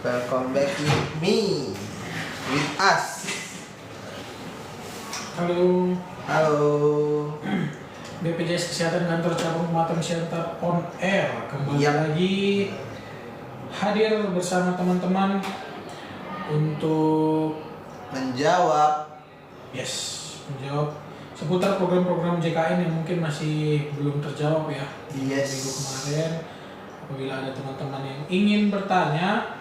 Welcome back with me, with us. Halo. Halo. BPJS Kesehatan Kantor Cabang Matang Center on air kembali lagi hadir bersama teman-teman untuk menjawab seputar program-program JKN yang mungkin masih belum terjawab ya. Minggu kemarin, apabila ada teman-teman yang ingin bertanya,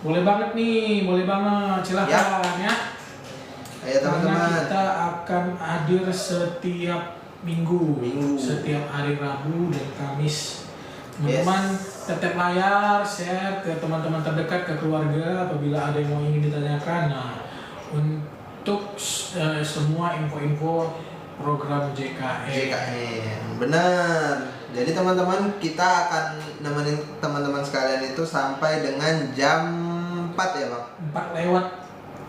boleh banget, silahkan ya. Ayo teman-teman. Karena kita akan hadir setiap minggu, setiap hari Rabu dan Kamis. Teman-teman tetap layar, share ke teman-teman terdekat, ke keluarga apabila ada yang mau ingin ditanyakan. Nah, untuk semua info-info program JKN. Benar. Jadi teman-teman, kita akan nemenin teman-teman sekalian itu sampai dengan jam 4 ya Bang?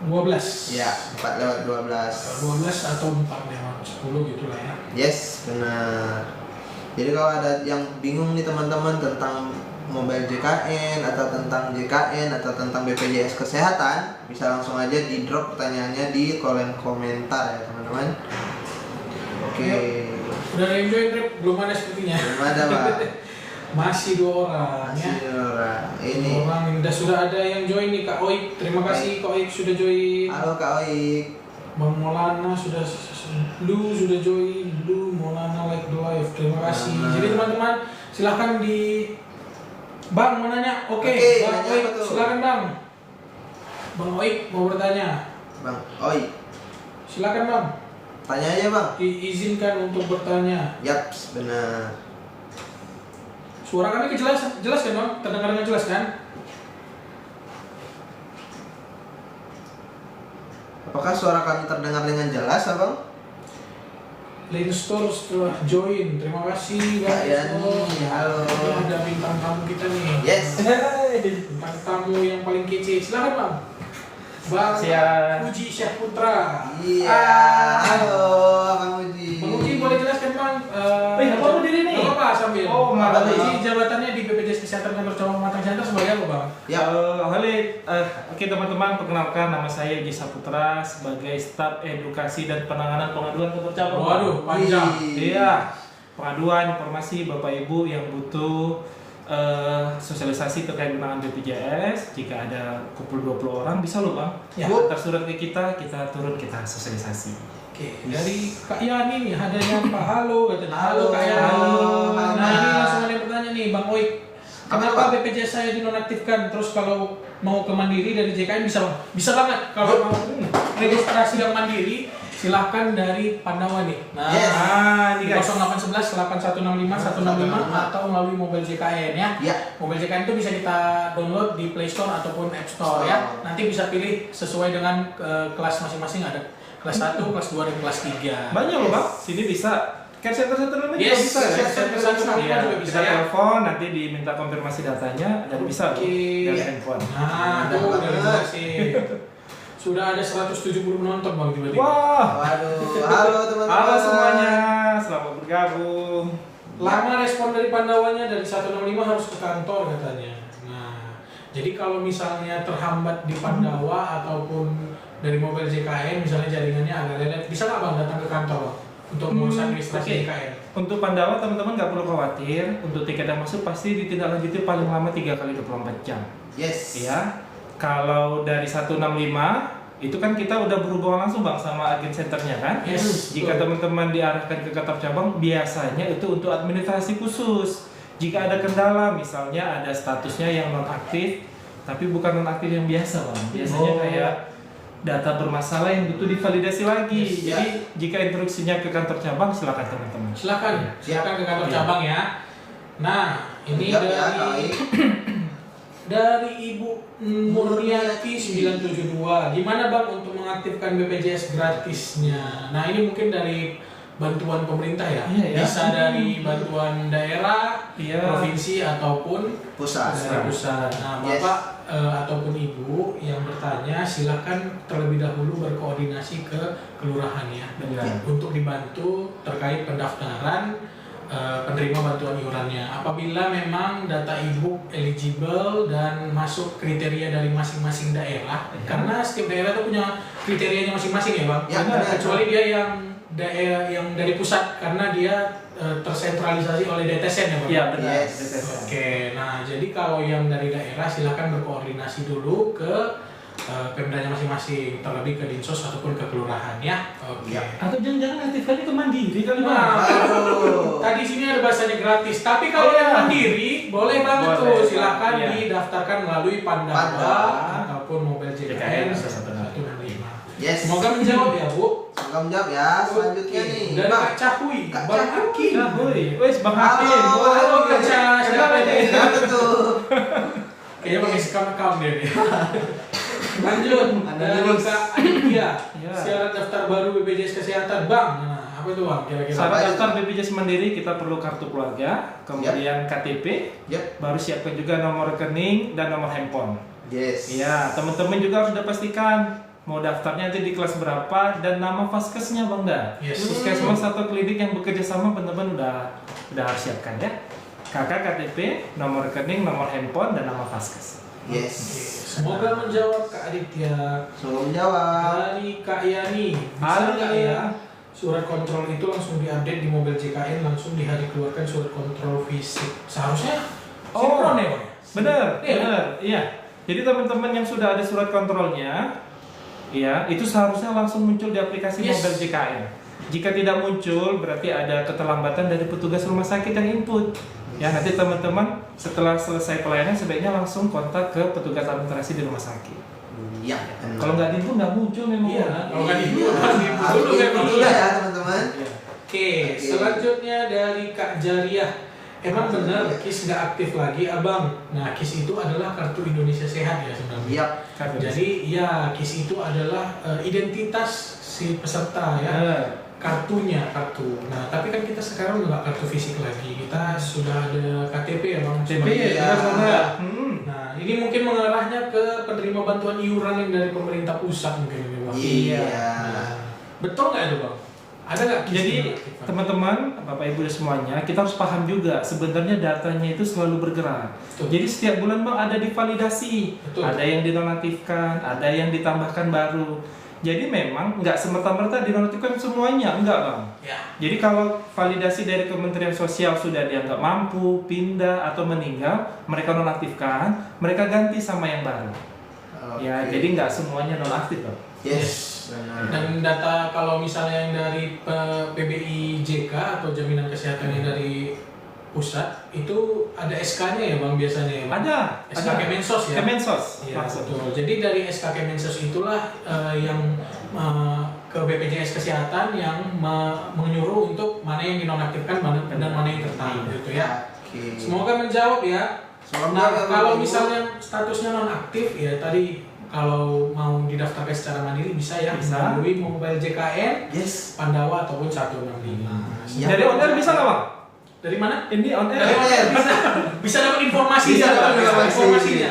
4:12. Ya, 4:12. 12 atau 4:10 gitu lah ya. Yes, benar. Jadi kalau ada yang bingung nih teman-teman tentang mobile JKN atau tentang JKN atau tentang BPJS Kesehatan, bisa langsung aja di drop pertanyaannya di kolom komentar ya teman-teman. Oke. Udah ada yang join, Rip? Belum ada sepertinya. Belum ada, Pak. Masih 2 orang ya. Masih 2 orang. Ini. Orang sudah ada yang join nih, Kak Oik. Terima kasih Kak Oik sudah join. Halo Kak Oik. Bang Maulana sudah join. Maulana like the live. Terima kasih. Jadi teman-teman silahkan di Bang mau nanya. Oke, Bang Oik, silakan Bang. Bang Oik mau bertanya. Bang Oik. Silakan Bang. Tanya aja Bang. Diizinkan untuk bertanya. Yaps, benar. Suara kami jelas kan Bang? Terdengar dengan jelas kan? Apakah suara kami terdengar dengan jelas, Abang? Linstore setelah join, terima kasih Kak Yani, halo. Ada bintang tamu kita nih. Yes. Bintang tamu yang paling kece, silakan Bang. Bang Uji Syahputra. Iya. Halo, Bang Uji. Bang Uji boleh jelaskan Bang? Apa berdiri nih? Apa sambil? Bang Uji jabatannya di BPJS Kesehatan Kantor Cabang Matang Center sebagai apa Bang? Ya. Oke teman-teman, perkenalkan nama saya Uji Syahputra sebagai staf edukasi dan penanganan pengaduan kantor cabang. Waduh, panjang. Iya, pengaduan informasi Bapak Ibu yang butuh sosialisasi terkait penanganan BPJS. Jika ada kumpul 20 orang bisa loh Bang. Ya. Antar surat ke kita turun kita sosialisasi. Oke, dari Kak Yani nih adanya Pak Halo katanya. Halo, Kak Yani. halo. Nah, ini langsung ada yang bertanya nih Bang Oik. Kenapa BPJS saya dinonaktifkan? Terus kalau mau ke mandiri dari JKN bisa Bang? Bisa banget. Kalau mau registrasi yang mandiri silahkan dari Pandawa nih. Nah, Ini guys. 0811 8165 165 atau melalui mobile JKN ya. Ya. Mobile JKN itu bisa kita download di Play Store ataupun App Store ya. Nanti bisa pilih sesuai dengan kelas masing-masing, ada kelas 1, kelas 2 dan kelas 3. Banyak loh Bang. Sini bisa. Kan center-center lain juga bisa ya. Center-center juga bisa Kita ya. telepon nanti diminta konfirmasi datanya dan bisa loh dari handphone. Nah, itu udah dijelasin. Sudah ada 170 penonton Bang tiba-tiba. Wah. Waduh, halo teman-teman. Halo semuanya, selamat bergabung. Lama respon dari Pandawanya, dari 165 harus ke kantor katanya. Nah, jadi kalau misalnya terhambat di Pandawa ataupun dari mobil JKN misalnya jaringannya agak lelet, bisa nggak Bang datang ke kantor Bang untuk mengurus administrasi JKN? Untuk Pandawa teman-teman nggak perlu khawatir. Untuk tiket yang masuk pasti ditindaklanjuti paling lama 3 kali 24 jam. Yes. Ya. Kalau dari 165 itu kan kita udah berhubungan langsung Bang sama agen senternya kan. Yes. Jika teman-teman diarahkan ke kantor cabang biasanya itu untuk administrasi khusus. Jika ada kendala misalnya ada statusnya yang nonaktif tapi bukan nonaktif yang biasa Bang. Biasanya kayak data bermasalah yang butuh divalidasi lagi. Yes. Jadi jika instruksinya ke kantor cabang silakan teman-teman. Silakan ke kantor cabang ya. Nah, ini dari Ibu Murniati 972. Gimana Bang untuk mengaktifkan BPJS gratisnya? Nah, ini mungkin dari bantuan pemerintah ya. Iya, ya. Bisa dari bantuan daerah, provinsi ataupun Pusat. dari pusat. Nah, Bapak ataupun Ibu yang bertanya silakan terlebih dahulu berkoordinasi ke kelurahan ya. Benar. Untuk dibantu terkait pendaftaran penerima bantuan iurannya. Apabila memang data ibu eligible dan masuk kriteria dari masing-masing daerah, karena setiap daerah itu punya kriterianya masing-masing ya bang. Ya, benar. Kecuali dia yang daerah yang dari pusat karena dia tersentralisasi oleh DTSN ya bang. Iya benar. Yes. Oke, nah jadi kalau yang dari daerah silakan berkoordinasi dulu ke Pemdanya masing-masing, terlebih ke Dinsos ataupun ke kelurahan ya. Oke. Ya. Atau jangan-jangan aktifkannya ke Mandiri kali bang. Nah, Aduh. tadi sini ada bahasanya gratis, tapi kalau yang mandiri boleh banget Boleh, tuh, silakan iya. didaftarkan melalui Pandawa Pandawa. ataupun Mobile JKN JKN 165. Yes. Semoga menjawab ya Bu. Semoga menjawab ya. Selanjutnya Oke. nih, Dari Bang. Kak Cahui, Kak Bang Cahui. Hakim. Nah, woi, wes Bang Hakim. Halo, Halo Kak Ca, Kenal siapa ini? nih? Apa tuh? Kayaknya pakai account dia nih. Lanjut, Ada dari terus. Kak Aditya. Ya. Syarat daftar baru BPJS Kesehatan, Bang. Nah, apa itu Bang kira-kira? Saat Apa itu? daftar BPJS Mandiri kita perlu kartu keluarga, kemudian KTP, Yep. baru siapkan juga nomor rekening dan nomor handphone. Yes. Iya, teman-teman juga harus udah pastikan mau daftarnya nanti di kelas berapa dan nama vaskesnya bang dah. Yes. Puskesmas atau klinik yang bekerja sama teman-teman udah harus siapkan ya. Kakak KTP, nomor rekening, nomor handphone dan nama vaskes. Yes. Semoga menjawab Kak Aditya. Semoga menjawab. Dari Kak Yani, bisa Halo, nggak Kak. ya surat kontrol itu langsung diupdate di mobil JKN, langsung di hari keluarkan surat kontrol fisik? Seharusnya sinkron ya Bang? Bener, Iya. bener, iya. Jadi teman-teman yang sudah ada surat kontrolnya, ya itu seharusnya langsung muncul di aplikasi Yes. mobil JKN. Jika tidak muncul, berarti ada keterlambatan dari petugas rumah sakit yang input. Ya nanti teman-teman setelah selesai pelayanan sebaiknya langsung kontak ke petugas administrasi di rumah sakit. Iya. Kalau nggak diinput nggak muncul memang. Iya, kalau nggak Iya. diinput, harus diinput Harus dulu diinput memang. dulu ya teman-teman. Iya. Oke, selanjutnya dari Kak Jariah. Emang Kak benar Jariah. KIS nggak aktif lagi Abang? Nah, KIS itu adalah Kartu Indonesia Sehat ya sebenarnya. Iya. Jadi ya KIS itu adalah identitas si peserta ya. Ya. Kartunya kartu. Nah, tapi kan kita sekarang udah nggak kartu fisik lagi. Kita sudah ada KTP ya Bang. KTP Sebagai- ya, benar. Hmm. Nah, ini mungkin mengarahnya ke penerima bantuan iuran yang dari pemerintah pusat mungkin ini Bang. Iya. Nah, betul nggak itu Bang? Ada nggak KIS Jadi yang aktif, Bang? teman-teman, Bapak Ibu dan semuanya, kita harus paham juga sebenarnya datanya itu selalu bergerak. Betul. Jadi setiap bulan bang ada divalidasi, Betul. ada yang dinonaktifkan, ada yang ditambahkan baru. Jadi memang nggak semerta-merta dinonaktifkan semuanya, enggak bang. Ya. Jadi kalau validasi dari Kementerian Sosial sudah dianggap mampu, pindah atau meninggal, mereka nonaktifkan, mereka ganti sama yang baru. Ya, Oke. jadi nggak semuanya nonaktif bang. Yes. Benar. Dan data kalau misalnya yang dari PBI JK atau jaminan kesehatan yang dari pusat itu ada SK-nya ya Bang biasanya ya Bang? Ada, SK Kemensos ya? Kemensos, Iya, maksud. betul. Jadi dari SK Kemensos itulah yang ke BPJS Kesehatan yang menyuruh untuk mana yang dinonaktifkan dan mana yang tetap gitu ya. Oke. Semoga menjawab ya. Semoga Nah, menjawab, kalau Bapak Ibu. misalnya statusnya nonaktif ya tadi kalau mau didaftarkan secara mandiri bisa ya Bisa. melalui Mobile JKN, Yes. Pandawa ataupun 165. Iya. Dari online bisa nggak bang? Dari mana? Ini on Dari air. online bisa. Bisa dapat informasi Bisa dapat Bang. informasi. Informasinya.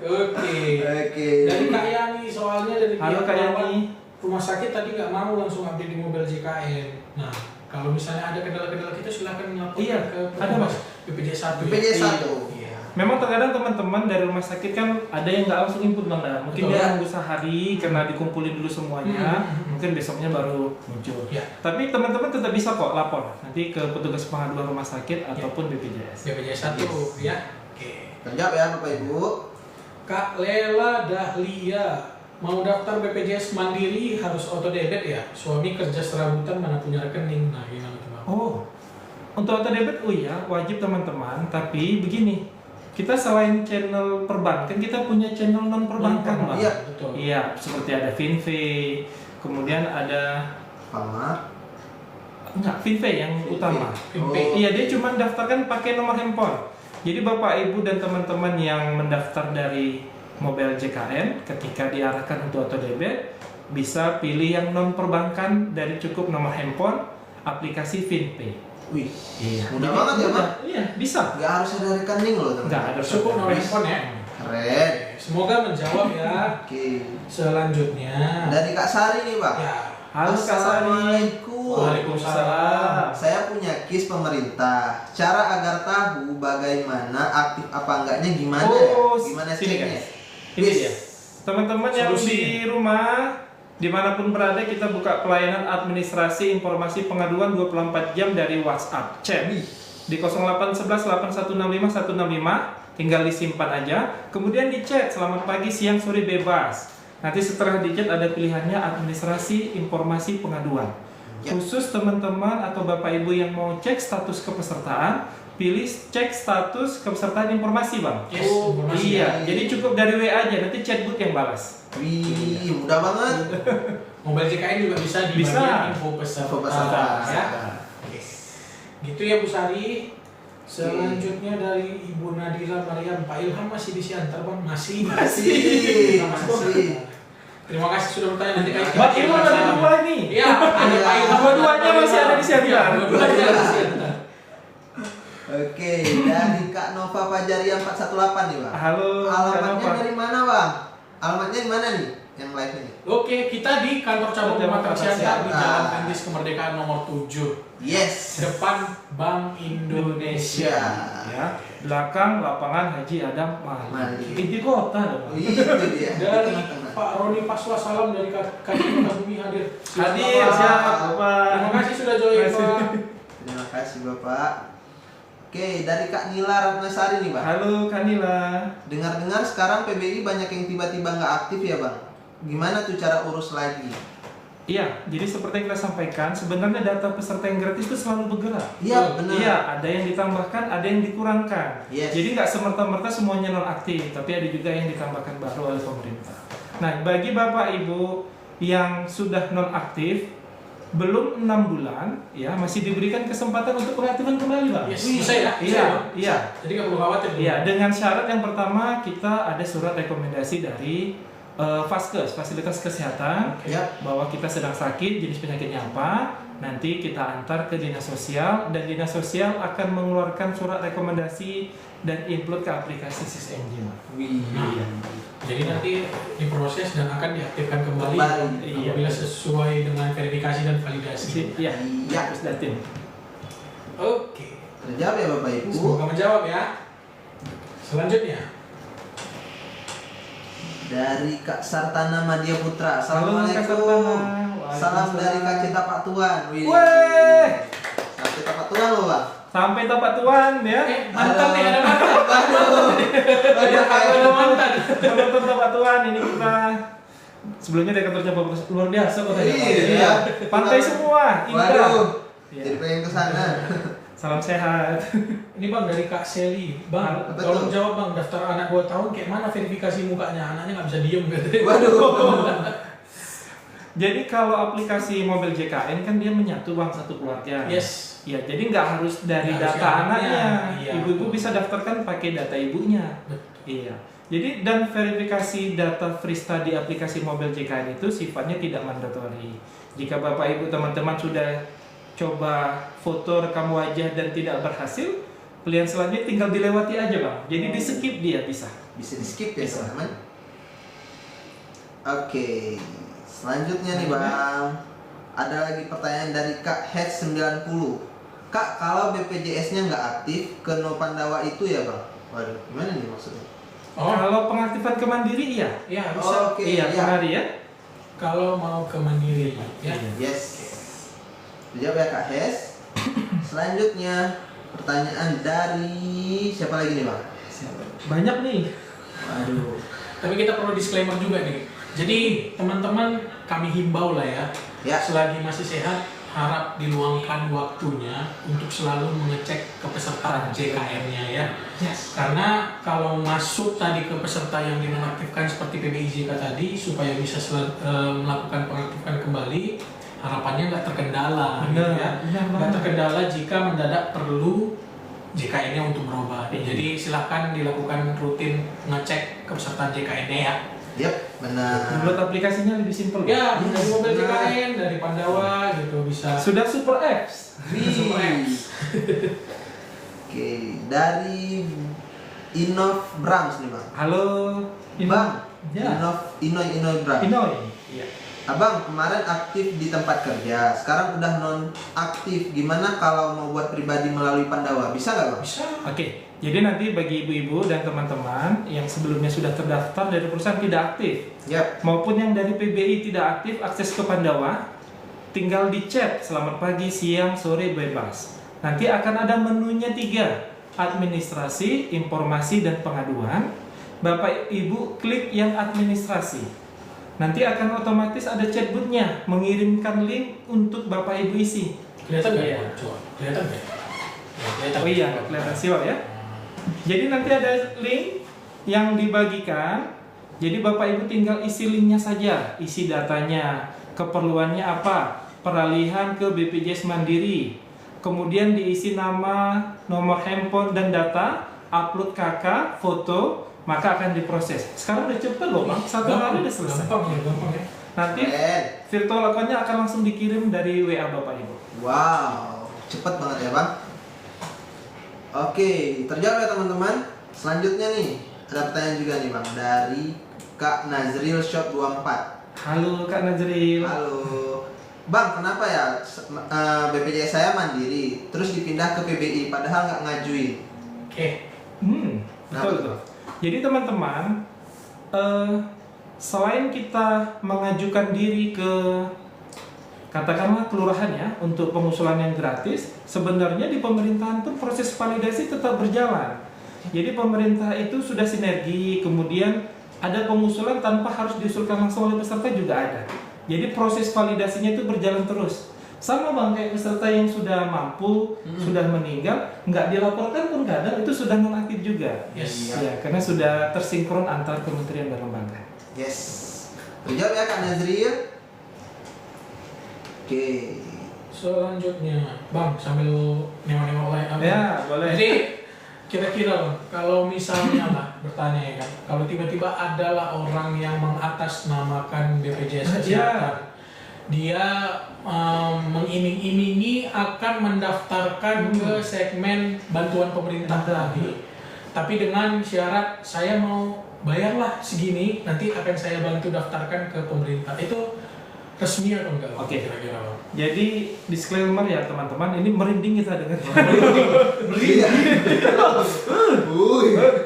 Oke. Oke. Dari Kak Yani soalnya dari Halo pihak Kak perawat Yani. rumah sakit tadi nggak mau langsung update di Mobile JKN. Nah, kalau misalnya ada kendala-kendala kita silakan melaporkan Iya, ke ada, Mas. BPJS 1. BPJS ya? 1. Iya. Memang terkadang teman-teman dari rumah sakit kan ada yang nggak langsung input bang Dar. Mungkin Betul. dia nunggu sehari karena dikumpulin dulu semuanya, mungkin besoknya baru muncul. Ya. Tapi teman-teman tetap bisa kok lapor nanti ke petugas pengaduan rumah sakit ataupun BPJS. BPJS 1 ya. Oke. Terjawab ya Bapak Ibu. Kak Lela Dahlia mau daftar BPJS Mandiri harus auto debit ya. Suami kerja serabutan mana punya rekening. Nah, gimana tuh Bang? Oh, untuk auto debit, oh iya wajib teman-teman. Tapi begini, kita selain channel perbankan, kita punya channel non perbankan bang. Iya. Betul. Iya, seperti ada Finve, kemudian ada Sama. enggak Finve yang utama. Finve. Oh. Iya, dia cuma daftarkan pakai nomor handphone. Jadi Bapak Ibu dan teman-teman yang mendaftar dari Mobile JKN ketika diarahkan untuk auto debit bisa pilih yang non perbankan dari cukup nomor handphone, aplikasi FinPay. Wih. Iya. Mudah banget ya, Bang? Iya, bisa. Nggak harus ada rekening loh teman. Nggak ada Cukup nomor handphone ya. Keren. Semoga menjawab ya. Oke. Selanjutnya. Dari Kak Sari nih Bang. Ya. Halo Kak Sari. Assalamualaikum. Waalaikumsalam. Saya punya KIS pemerintah. Cara agar tahu bagaimana aktif apa enggaknya gimana Oh, ya? Gimana sini, ceknya? guys. Ini dia. Teman-teman yang di Solusinya. rumah, dimanapun berada, kita buka pelayanan administrasi informasi pengaduan 24 jam dari WhatsApp chat di 0811 8165 165, tinggal disimpan aja. Kemudian di chat selamat pagi, siang, sore bebas. Nanti setelah di chat ada pilihannya administrasi informasi pengaduan. Ya. Khusus teman-teman atau bapak ibu yang mau cek status kepesertaan, pilih cek status kepesertaan informasi, Bang. Yes, informasi. Iya, jadi cukup dari WA aja, nanti chatbot yang balas. Wih, mudah banget. Mobile JKN juga bisa di Bisa. bagian info peserta. Info peserta. Ya. Oke. Gitu ya Bu Sari. Selanjutnya dari Ibu Nadira Maryam, Pak Ilham masih di Siantar Bang? Masih. Masih. Terima kasih sudah bertanya, nanti kali Bang Ilham ada dua nih. Iya, ada Pak Ilham. Dua-duanya masih ada di Siantar. Iya, dua-duanya ada di Siantar. Oke, dari Kak Nova Fajaria 418 nih, Bang. Halo, Alamatnya kenapa? dari mana, Bang? Alamatnya di mana nih? Yang live ini? Oke, kita di kantor cabang Pematang Siantar di Siantar. Jalan Perintis Kemerdekaan nomor 7, Yes. depan Bank Indonesia. Ya, belakang lapangan Haji Adam Malik. Malik. Inti kota dong. Itu dia. di Dari tengah-tengah. Pak Roni Paswa, salam dari Kajian Bumi hadir. Hadir, Silakan, Pak. siap, Bapak. Terima kasih sudah join, Terima kasih. Pak. Terima kasih, Bapak. Oke, dari Kak Nila Ratnasari nih, Bang. Halo Kanila. Dengar-dengar sekarang PBI banyak yang tiba-tiba nggak aktif ya, Bang? Gimana tuh cara urus lagi? Iya, jadi seperti yang kita sampaikan, sebenarnya data peserta yang gratis itu selalu bergerak. Iya, benar. Iya, ada yang ditambahkan, ada yang dikurangkan. Yes. Jadi nggak semerta-merta semuanya nonaktif, tapi ada juga yang ditambahkan baru oleh pemerintah. Nah, bagi Bapak Ibu yang sudah nonaktif, belum 6 bulan, ya masih diberikan kesempatan untuk pengaktifan kembali, Bang. Yes, bisa ya? Bisa Iya, ya, Bang? iya. Jadi nggak perlu khawatir. Bu. Iya, dengan syarat yang pertama kita ada surat rekomendasi dari Faskes, fasilitas kesehatan, Oke. Ya. bahwa kita sedang sakit, jenis penyakitnya apa, nanti kita antar ke dinas sosial dan dinas sosial akan mengeluarkan surat rekomendasi dan upload ke aplikasi SISMJ. Wih. Jadi nanti diproses dan akan diaktifkan kembali Kembali. apabila sesuai dengan verifikasi dan validasi. Iya, Iya. terus datin. Oke. Terjawab ya, Bapak Ibu. Semoga menjawab ya. Selanjutnya. Dari Kak Sartana Madia Putra. Halo, Kak Assalamualaikum. Sartana. Salam dari Kak Cinta Pak Tuan. Wih. Weh, Kak Cinta Pak Tuan loh, Bang. sampai tempat tuan ya. Mantan nih, ada mantan. Waduh. Ada mantan. Sampai tempat tuan ini kita sebelumnya dari kantor cabang luar biasa kotanya. Iya. Pantai semua, indah. Waduh. Iya. Jadi pengen ke sana. Salam sehat. Ini Bang dari Kak Seli. Bang, Apa tolong tuh? jawab Bang, daftar anak 2 tahun kayak mana verifikasi mukanya? Anaknya nggak bisa diem gitu. Waduh. Jadi kalau aplikasi mobil JKN kan dia menyatu bang satu keluarga. Yes. Ya, jadi nggak harus dari Nggak harus data anaknya. anaknya. Iya. Ibu-ibu bisa daftarkan pakai data ibunya. Betul. Iya. Jadi dan verifikasi data Frista di aplikasi mobil JKN itu sifatnya tidak mandatori. Jika Bapak Ibu teman-teman sudah coba foto rekam wajah dan tidak berhasil, pilihan selanjutnya tinggal dilewati aja bang. Jadi di skip dia bisa. Bisa di skip ya, Bisa. teman-teman. Oke. Selanjutnya nih, Bang. Ada lagi pertanyaan dari Kak Head 90. Kak, kalau BPJS-nya nggak aktif ke No Pandawa itu ya, Bang? Waduh, gimana nih maksudnya? Oh, Kalau pengaktifan ke Mandiri iya. ya bisa. Oke, Iya, iya. kemarin ya. Kalau mau ke Mandiri ya. Yes. Dijawab ya, Kak Hes. Selanjutnya pertanyaan dari siapa lagi nih, Bang? Banyak nih. Waduh. Tapi kita perlu disclaimer juga nih. Jadi teman-teman kami himbau lah ya. Ya. Selagi masih sehat, harap diluangkan waktunya untuk selalu mengecek kepesertaan JKN-nya ya. Yes. Karena kalau masuk tadi ke peserta yang dinonaktifkan seperti PBIJK tadi supaya bisa melakukan pengaktifan kembali, harapannya nggak terkendala. Benar, gitu ya. benar Nggak banget. terkendala jika mendadak perlu JKN-nya untuk berubah. Iya. Jadi silahkan dilakukan rutin ngecek kepesertaan JKN-nya ya. Yap, benar. Buat aplikasinya lebih simpel. Ya, Bang. dari mobil Nah. JKN, dari Pandawa gitu bisa. Sudah super apps. Super apps. Oke, dari Innov Brams nih, Bang. Halo. Bang, Ya. Innov Inoy Brams. Inoy. Iya. Abang kemarin aktif di tempat kerja, sekarang udah non aktif. Gimana kalau mau buat pribadi melalui Pandawa? Bisa nggak bang? Bisa. Oke, jadi nanti bagi ibu-ibu dan teman-teman yang sebelumnya sudah terdaftar dari perusahaan tidak aktif, Yap. maupun yang dari PBI tidak aktif akses ke Pandawa, tinggal di chat selamat pagi, siang, sore, bebas. Nanti akan ada menunya 3, administrasi, informasi, dan pengaduan. Bapak Ibu klik yang administrasi. Nanti akan otomatis ada chatbotnya mengirimkan link untuk Bapak Ibu isi. Kelihatan nggak? Iya. Coba. Kelihatan nggak? Ya, kelihatan. Oh iya, kelihatan silau ya. Jadi nanti ada link yang dibagikan. Jadi Bapak Ibu tinggal isi linknya saja, isi datanya, keperluannya apa, peralihan ke BPJS Mandiri, kemudian diisi nama, nomor handphone dan data, upload KK, foto, maka akan diproses. Sekarang udah cepet loh bang, 1 hari udah selesai. Gampang ya. Nanti Keren. virtual account-nya akan langsung dikirim dari WA Bapak Ibu. Wow, cepet banget ya bang. Oke, terjawab ya teman-teman. Selanjutnya nih, ada pertanyaan juga nih bang dari Kak Nazril Shop 24. Halo Kak Nazril. Halo, bang kenapa ya BPJS saya mandiri, terus dipindah ke PBI padahal nggak ngajuin? Oke. Betul betul. Jadi teman-teman, selain kita mengajukan diri ke katakanlah kelurahan ya untuk pengusulan yang gratis, sebenarnya di pemerintahan pun proses validasi tetap berjalan. Jadi pemerintah itu sudah sinergi, kemudian ada pengusulan tanpa harus diusulkan langsung oleh peserta juga ada. Jadi proses validasinya itu berjalan terus. Sama bang kayak peserta yang sudah mampu, sudah meninggal, nggak dilaporkan pun kadang itu sudah nonaktif juga. Yes. Ya, karena sudah tersinkron antar kementerian dan lembaga. Yes, terjawab ya Kak Nazril. Oke. Selanjutnya, bang sambil nengok-nengok lain. Ya, boleh. Jadi kira-kira bang, kalau misalnya lah bertanya ya kan, kalau tiba-tiba adalah orang yang mengatasnamakan BPJS Kesehatan, dia mengiming-imingi akan mendaftarkan ke segmen bantuan pemerintah tadi, tapi dengan syarat saya mau bayarlah segini, nanti akan saya bantu daftarkan ke pemerintah. Itu resmi atau enggak? Oke. Kira-kira bang. Jadi disclaimer ya teman-teman, ini merinding kita dengar. Iya.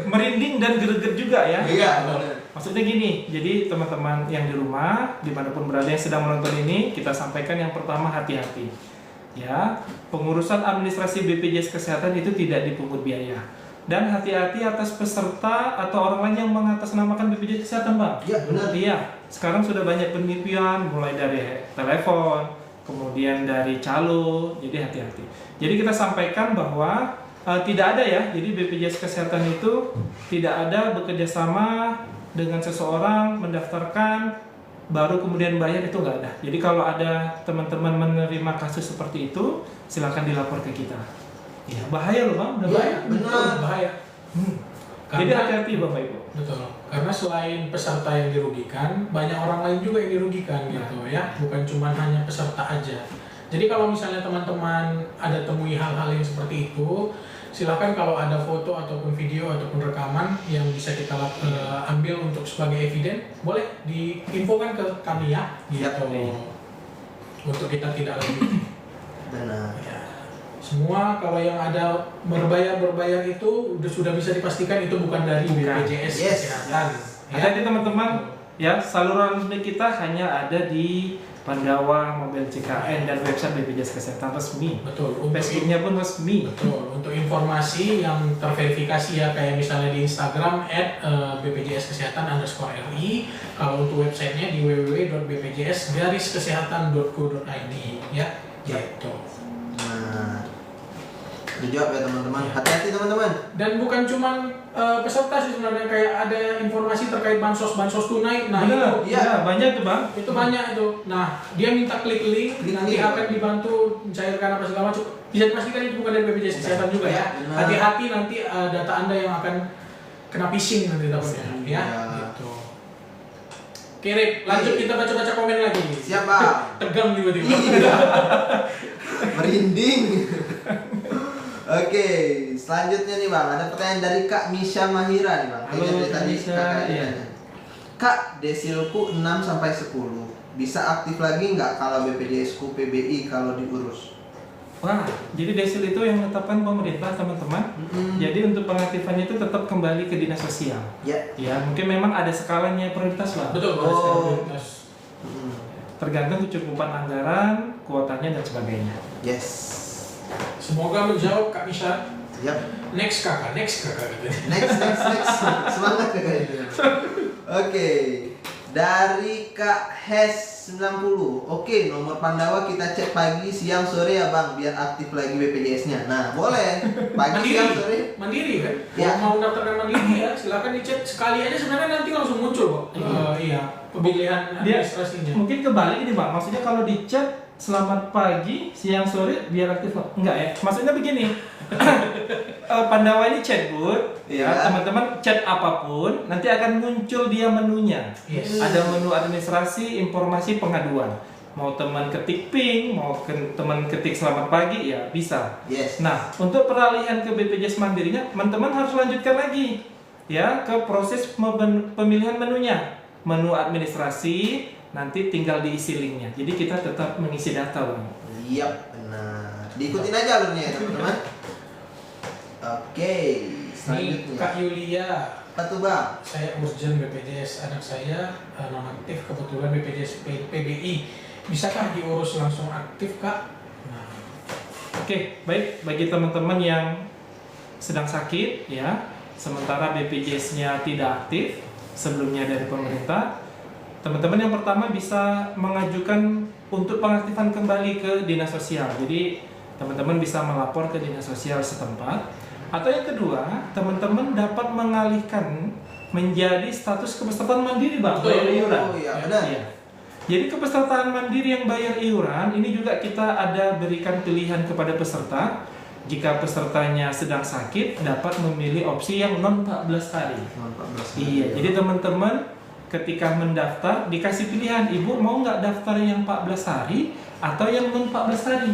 Merinding dan greget juga ya. Iya, benar. Maksudnya gini, jadi teman-teman yang di rumah, dimanapun berada yang sedang menonton ini, kita sampaikan yang pertama hati-hati. Ya, pengurusan administrasi BPJS Kesehatan itu tidak dipungut biaya. Dan hati-hati atas peserta atau orang lain yang mengatasnamakan BPJS Kesehatan, Bang. Iya, benar. Iya, sekarang sudah banyak penipuan, mulai dari telepon, kemudian dari calo, jadi hati-hati. Jadi kita sampaikan bahwa tidak ada ya, jadi BPJS Kesehatan itu tidak ada bekerja sama dengan seseorang mendaftarkan baru kemudian bayar, itu nggak ada. Jadi kalau ada teman-teman menerima kasus seperti itu, silakan dilapor ke kita. Ya, bahaya loh bang, udah bahaya. Benar. Bahaya. Jadi hati-hati bapak ibu. Betul. Karena selain peserta yang dirugikan, banyak orang lain juga yang dirugikan gitu ya. Bukan cuma hanya peserta aja. Jadi kalau misalnya teman-teman ada temui hal-hal yang seperti itu, silakan kalau ada foto ataupun video ataupun rekaman yang bisa kita ambil untuk sebagai eviden, boleh diinfokan ke kami ya, gitu. Untuk kita tidak lagi. Benar. Ya. Semua kalau yang ada berbayar itu sudah bisa dipastikan itu bukan dari BPJS Kesehatan. Hati-hati teman-teman, ya saluran resmi kita hanya ada di Pandawa, Mobil CKN, dan website BPJS Kesehatan resmi. Betul. Facebooknya pun resmi. Betul. Untuk informasi yang terverifikasi ya, kayak misalnya di Instagram @bpjskesehatan_ri. Kalau untuk websitenya di www.bpjs-kesehatan.co.id ya. Gitu. Nah, dijawab ya teman-teman. Hati-hati teman-teman. Dan bukan cuma peserta sih sebenarnya, kayak ada informasi terkait bansos tunai. Nah, Benar, itu ya banyak tuh bang. itu banyak itu. Nah, dia minta klik link, nanti akan dibantu mencairkan apa segala macam. Bisa dipastikan itu bukan dari BPJS Kesehatan juga ya. Benar. Hati-hati nanti data Anda yang akan kena phishing nanti takutnya ya. Gitu. Oke, Rip, lanjut kita baca-baca komen lagi. Siap bang. Tegang tiba-tiba. Merinding. Oke, selanjutnya nih bang, ada pertanyaan dari Kak Misha Mahira nih bang. Halo, Kayaknya dari Kak tadi Misha, kakak iya. nanya. Kak, desilku 6 sampai 10. Bisa aktif lagi nggak kalau BPJS-ku PBI kalau diurus? Wah, jadi desil itu yang menetapkan pemerintah, teman-teman. Jadi untuk pengaktifan itu tetap kembali ke dinas sosial. Ya. Ya, mungkin memang ada skalanya prioritas lah. Betul, Oh. prioritas. Tergantung kecukupan anggaran, kuotanya dan sebagainya. Yes. Semoga menjawab Kak Misha. Yap. Next kakak gitu. Next. Semangat kakak itu. Oke. Dari Kak Hes 90. Oke, nomor Pandawa kita cek pagi, siang, sore ya Bang, biar aktif lagi BPJS-nya. Nah, boleh. Pagi, siang, sore. Mandiri kan? Ya. Kalau mau daftarkan mandiri ya, silakan dicek sekali aja, sebenarnya nanti langsung muncul kok. Iya, pemilihan Dia administrasinya. mungkin kebalik ini Bang, maksudnya kalau di chat selamat pagi, siang, sore biar aktif. Enggak ya, maksudnya begini. Pandawa ini chatbot, Iya. ya teman-teman chat apapun nanti akan muncul dia menunya. Yes. Ada menu administrasi, informasi, pengaduan. Mau teman ketik ping, mau teman ketik selamat pagi ya bisa. Yes. Nah, untuk peralihan ke BPJS Mandirinya, teman-teman harus lanjutkan lagi ya ke proses pemilihan menunya. Menu administrasi nanti tinggal diisi linknya. Jadi kita tetap mengisi data, Bang. Yap, benar. Diikutin aja alurnya ya, teman-teman. Oke, Ini selanjutnya. Kak Yulia, Apa tuh Bang? saya urgent BPJS anak saya nonaktif, kebetulan BPJS PBI. Bisakah diurus langsung aktif Kak? Nah, Oke, baik bagi teman-teman yang sedang sakit ya, sementara BPJS-nya tidak aktif sebelumnya dari pemerintah, teman-teman yang pertama bisa mengajukan untuk pengaktifan kembali ke dinas sosial. Jadi teman-teman bisa melapor ke dinas sosial setempat. Atau yang kedua, teman-teman dapat mengalihkan menjadi status kepesertaan mandiri, Bang, Betul. bayar iuran. Oh iya, benar. Iya. Jadi kepesertaan mandiri yang bayar iuran ini juga kita ada berikan pilihan kepada peserta. Jika pesertanya sedang sakit, dapat memilih opsi yang non 14 hari. 14. Iya, jadi teman-teman ketika mendaftar dikasih pilihan, ibu mau nggak daftar yang 14 hari atau yang non 14 hari.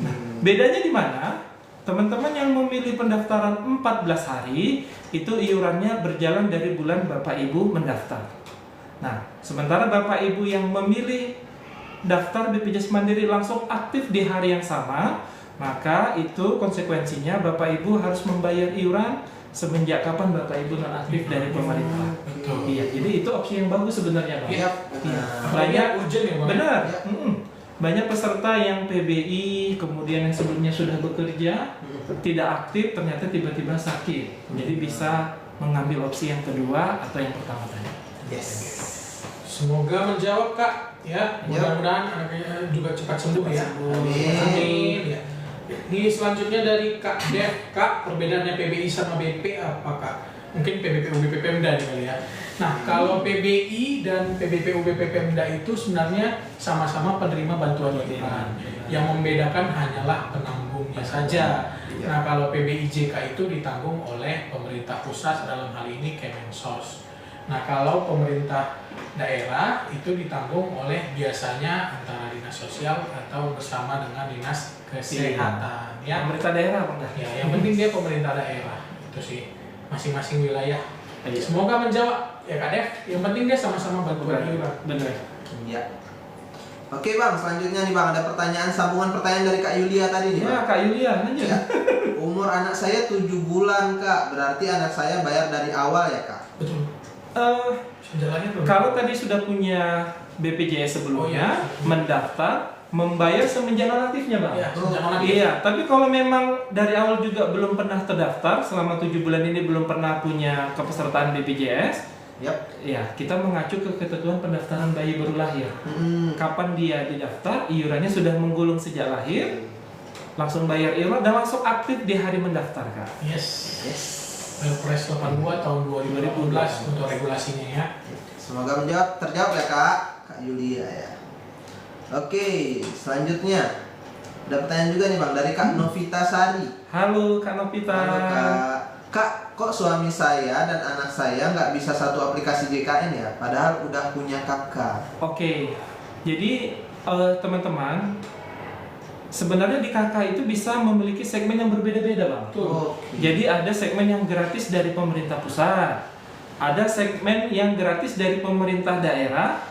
Nah, bedanya di mana? Teman-teman yang memilih pendaftaran 14 hari itu iurannya berjalan dari bulan Bapak Ibu mendaftar. Nah, sementara Bapak Ibu yang memilih daftar BPJS Mandiri langsung aktif di hari yang sama, maka itu konsekuensinya Bapak Ibu harus membayar iuran semenjak kapan Bapak Ibu non aktif dari pemerintah. betul. Iya, jadi itu opsi yang bagus sebenarnya, Bang. Iya, Iya. benar. Banyak urgent ya Bang? Benar. Ya. Banyak peserta yang PBI kemudian yang sebelumnya sudah bekerja tidak aktif ternyata tiba-tiba sakit. Jadi bisa mengambil opsi yang kedua atau yang pertama tadi. Yes. Semoga menjawab Kak ya. Mudah-mudahan anaknya juga cepat sembuh ya. Amin. Ya. Ini selanjutnya dari Kak Dev, Kak, perbedaannya PBI sama BP apa Kak? Mungkin PBPU BP Pemda nih kali ya. Nah, kalau PBI dan PBPU BP Pemda itu sebenarnya sama-sama penerima bantuan iuran. Yang membedakan hanyalah penanggungnya saja. Nah, kalau PBI JK itu ditanggung oleh pemerintah pusat, dalam hal ini Kemensos. Nah, kalau pemerintah daerah itu ditanggung oleh biasanya antara dinas sosial atau bersama dengan dinas kesehatan. Ya, Pemerintah daerah, Bang. ya, yang penting dia pemerintah daerah. Itu sih, masing-masing wilayah. Iya. Semoga menjawab ya Kak Dev. Yang penting dia sama-sama bantuan iuran. Benar. Iya. Oke Bang, selanjutnya nih Bang, ada pertanyaan, sambungan pertanyaan dari Kak Yulia tadi nih Ya, Bang. Kak Yulia, lanjut. Ya. Umur anak saya 7 bulan Kak, berarti anak saya bayar dari awal ya Kak? Betul. Jalannya tuh. Kalau tadi sudah punya BPJS sebelumnya, Oh, iya. mendaftar, membayar semenjak aktifnya, Bang. Ya, sejak anak dia. Iya, tapi kalau memang dari awal juga belum pernah terdaftar, selama 7 bulan ini belum pernah punya kepesertaan BPJS, Yap. ya kita mengacu ke ketentuan pendaftaran bayi baru lahir. Kapan dia didaftar, iurannya sudah menggulung sejak lahir, langsung bayar iuran dan langsung aktif di hari mendaftar, Kak. Yes. Yes. Perpres 82 tahun 2018 untuk regulasinya ya. Semoga terjawab ya Kak Yulia ya. Oke, selanjutnya ada pertanyaan juga nih Bang dari Kak Novita Sari. Halo Kak Novita. Halo Kak. Kak, kok suami saya dan anak saya nggak bisa satu aplikasi JKN ya? Padahal udah punya kakak. Oke, jadi teman-teman, sebenarnya di KK itu bisa memiliki segmen yang berbeda-beda, Bang. Betul. Oke. Jadi ada segmen yang gratis dari pemerintah pusat, Ada segmen yang gratis dari pemerintah daerah.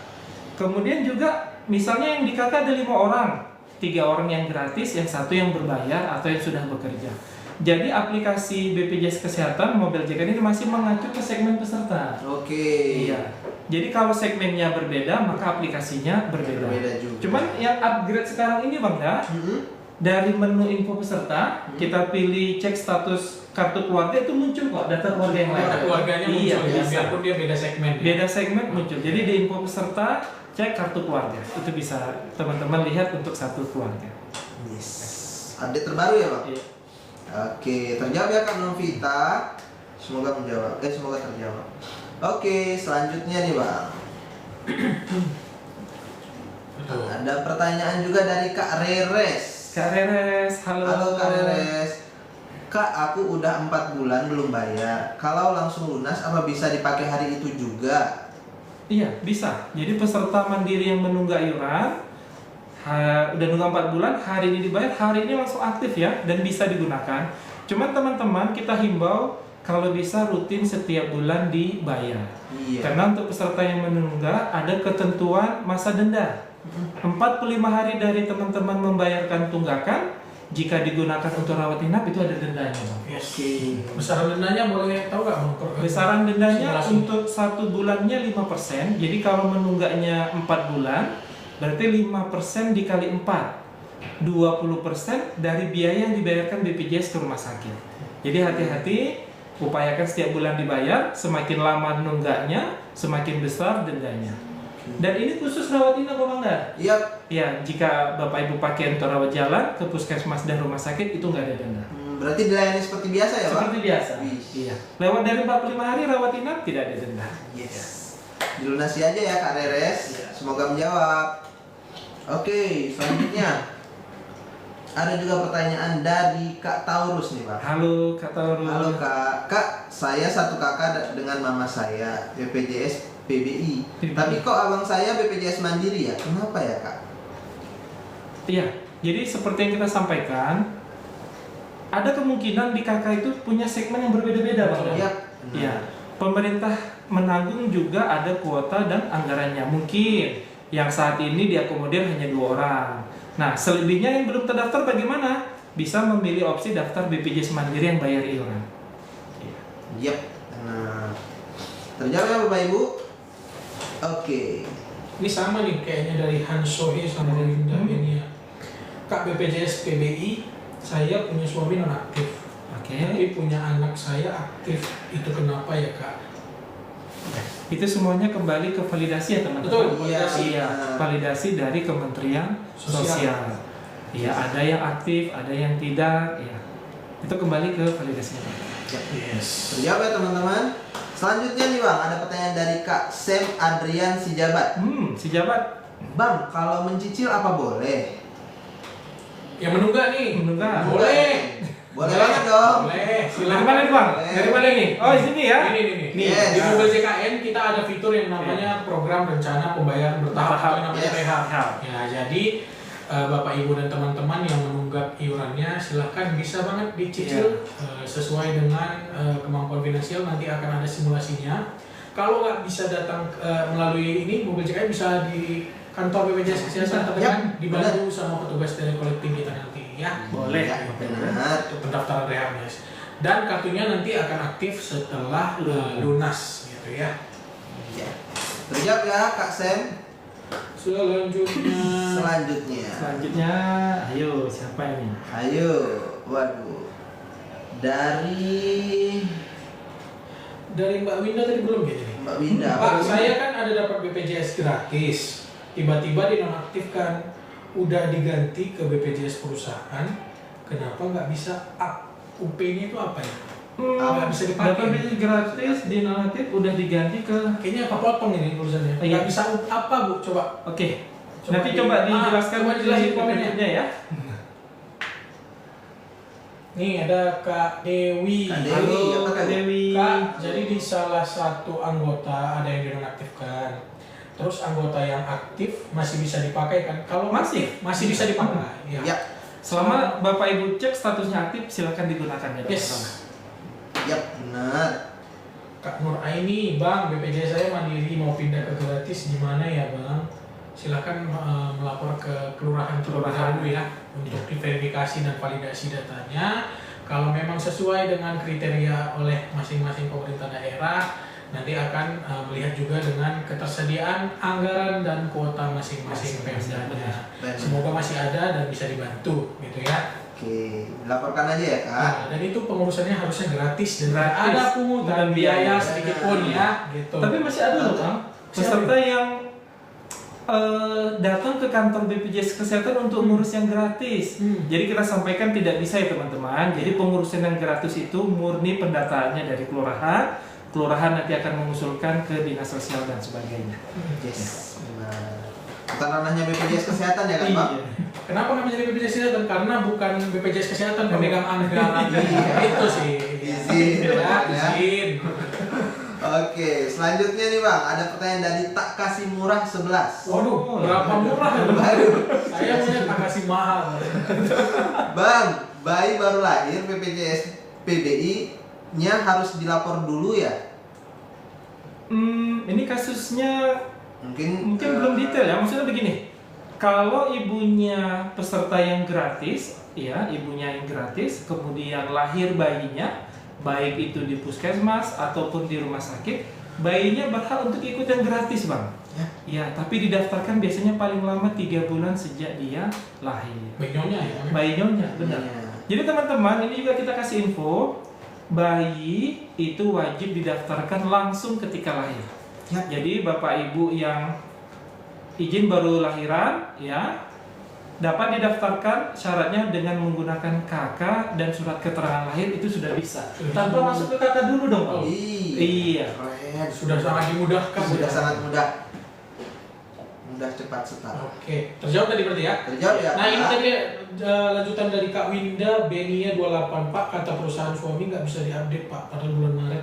Kemudian juga misalnya yang di KK ada 5 orang, 3 orang yang gratis, yang 1 yang berbayar atau yang sudah bekerja. Jadi aplikasi BPJS Kesehatan Mobile JKN ini masih mengacu ke segmen peserta. Oke. Iya. Jadi kalau segmennya berbeda, maka aplikasinya berbeda. Berbeda juga. Cuman yang upgrade sekarang ini Bang ya, dari menu info peserta, kita pilih cek status kartu keluarga, itu muncul kok data keluarga yang lain. Data keluarganya muncul Iya, ya, bisa. biarpun dia beda segmen. Beda segmen muncul. Jadi di info peserta cek kartu keluarga. Itu bisa teman-teman lihat untuk satu keluarga. Yes. Update terbaru ya Bang? Iya. Oke, terjawab ya Kak Novita. Semoga menjawab. Semoga terjawab. Oke, selanjutnya nih Bang. Betul. Ada pertanyaan juga dari Kak Reres. Kak Reres, halo. Halo Kak Reres. Kak, aku udah 4 bulan belum bayar. Kalau langsung lunas apa bisa dipakai hari itu juga? Iya, bisa. Jadi peserta mandiri yang menunggak iuran udah nunggu 4 bulan, hari ini dibayar, hari ini langsung aktif ya, dan bisa digunakan. Cuman teman-teman kita himbau kalau bisa rutin setiap bulan dibayar. Iya. Karena untuk peserta yang menunggak ada ketentuan masa denda. 45 hari dari teman-teman membayarkan tunggakan, jika digunakan untuk rawat inap itu ada dendanya. Bang. Yes. Oke. Besaran dendanya boleh tahu nggak Bang? Besaran dendanya Simulasi. untuk 1 bulannya 5%. Jadi kalau menunggaknya 4 bulan, berarti 5% dikali 4. 20% dari biaya yang dibayarkan BPJS ke rumah sakit. Jadi hati-hati, upayakan setiap bulan dibayar, semakin lama nunggaknya, semakin besar dendanya. Dan ini khusus rawat inap Bang Angga? Iya. Ya, jika Bapak Ibu pakai untuk rawat jalan ke puskesmas dan rumah sakit itu nggak ada denda. Berarti dilayani seperti biasa ya Bang? Seperti biasa. Wih. Iya. Lewat dari 45 hari rawat inap tidak ada denda. Yes. Dilunasi aja ya Kak Reres. Iya. Semoga menjawab. Oke, selanjutnya ada juga pertanyaan dari Kak Taurus nih Bang. Halo Kak Taurus. Halo Kak. Kak, saya satu kakak dengan mama saya BPJS PBI. Tapi kok abang saya BPJS Mandiri ya? Kenapa ya Kak? Iya. Jadi seperti yang kita sampaikan, ada kemungkinan di KK itu punya segmen yang berbeda-beda Bang. Iya. Iya. Pemerintah menanggung juga ada kuota dan anggarannya. Mungkin yang saat ini diakomodir hanya 2 orang. Nah, selebihnya yang belum terdaftar bagaimana? Bisa memilih opsi daftar BPJS Mandiri yang bayar iuran. Yap. Nah, terjawab ya Bapak Ibu? Oke. Ini sama nih kayaknya dari Hansohi sama Linda ini ya. Kak, BPJS PBI, saya punya suami nonaktif. Oke. Tapi punya anak saya aktif. Itu kenapa ya Kak? Itu semuanya kembali ke validasi ya teman-teman. Betul, validasi. Iya, validasi dari Kementerian Sosial. Iya, ada yang aktif, ada yang tidak. Ya, itu kembali ke validasinya. Yes. Terjawab ya teman-teman. Selanjutnya nih Bang, ada pertanyaan dari Kak Sam Adrian Sijabat. Si jabat Bang, kalau mencicil apa boleh? Yang menunggak nih. menunggak. Boleh. Boleh banget dong. Boleh. Dari Silakan. mana nih Bang? Boleh. Dari mana nih? Oh, di sini ya. Ini. Yes. Di Google JKN kita ada fitur yang namanya program rencana pembayaran bertahap atau yang namanya Yes. PH. Ya. Ya, jadi Bapak Ibu dan teman-teman yang menunggak iurannya silahkan bisa banget dicicil sesuai dengan kemampuan finansial, nanti akan ada simulasinya. Kalau nggak bisa datang melalui ini Google JKN, bisa di kantor BPJS Kesehatan terdekat, Yap, dibantu sama petugas dari collecting kita nanti ya. Boleh. Ya, benar. Untuk pendaftaran rehabnya. Dan kartunya nanti akan aktif setelah lunas gitu ya. Ya. Terjawab ya Kak Sam. Selanjutnya Selanjutnya, ayo siapa ini? Ayo, waduh. Dari Mbak Winda tadi belum gitu nih. Mbak Winda. Pak, saya kan ada dapat BPJS gratis. Tiba-tiba dinonaktifkan, udah diganti ke BPJS perusahaan. Kenapa nggak bisa up? UP-nya itu apa ya? Nggak bisa dipakai. Dapat BPJS gratis dinonaktif udah diganti ke. Kayaknya apa potong ini tulisannya? Iya. Nggak bisa up apa Bu? Coba. Oke. Nanti coba dijelaskan coba jelasin di komennya. komennya ya. Nih ada Kak Dewi. Kak Dewi. Halo apa Kak tuh? Dewi. Kak, jadi di salah satu anggota ada yang dinonaktifkan. Terus anggota yang aktif masih bisa dipakai kan? Kalau Masih. masih bisa dipakai. Ya. Ya, Selama Bapak Ibu cek statusnya aktif, silakan digunakan ya. Yes. teman-teman. ya benar. Kak Nur Aini, Bang, BPJS saya mandiri mau pindah ke gratis gimana ya Bang? Silakan melapor ke kelurahan dulu ya untuk diverifikasi dan validasi datanya. Kalau memang sesuai dengan kriteria oleh masing-masing pemerintah daerah, nanti akan melihat juga dengan ketersediaan anggaran dan kuota masing-masing pemdanya. Semoga masih ada dan bisa dibantu gitu ya. Oke, laporkan aja ya Kak. Nah, dan itu pengurusannya harusnya gratis dan tidak Gratis. ada pungutan Dan biaya biaya. sedikit pun ya gitu. Tapi masih ada loh Bang, peserta yang datang ke kantor BPJS Kesehatan untuk ngurus yang gratis. Jadi kita sampaikan tidak bisa ya teman-teman. Jadi pengurusan yang gratis itu murni pendataannya dari kelurahan. Kelurahan nanti akan mengusulkan ke dinas sosial dan sebagainya. Yes. Nah, bukan ranahnya BPJS Kesehatan ya kan Pak? Iya. Kenapa namanya jadi BPJS Kesehatan? Karena bukan BPJS Kesehatan pemegang anggaran. Itu sih. Izin, Ya, ya. izin. Oke, selanjutnya nih Bang, ada pertanyaan dari Tak Kasih Murah 11. Waduh, berapa murah ya? Baru. Saya punya tak kasih mahal. Bang, bayi baru lahir BPJS PBI-nya harus dilapor dulu ya? Ini kasusnya Mungkin belum detail ya. Maksudnya begini, kalau ibunya peserta yang gratis, ya ibunya yang gratis, kemudian lahir bayinya, baik itu di puskesmas ataupun di rumah sakit, bayinya berhak untuk ikut yang gratis Bang. Ya, tapi didaftarkan biasanya paling lama 3 bulan sejak dia lahir. Bayinya ya. Bayi nyonya, benar. Iya. Jadi teman-teman, ini juga kita kasih info, bayi itu wajib didaftarkan langsung ketika lahir. Ya. Jadi bapak ibu yang izin baru lahiran, ya dapat didaftarkan, syaratnya dengan menggunakan KK dan surat keterangan lahir itu sudah bisa. Tanpa masuk ke KK dulu dong Pak. Iya. Keren. Sudah sangat dimudahkan. Sudah ya. sangat mudah. Mudah cepat setara. Oke, terjawab tadi berarti ya? Terjawab ya. Nah ini Kak? tadi lanjutan dari Kak Winda Benia 28 Pak, kata perusahaan suami nggak bisa diupdate Pak, padahal bulan Maret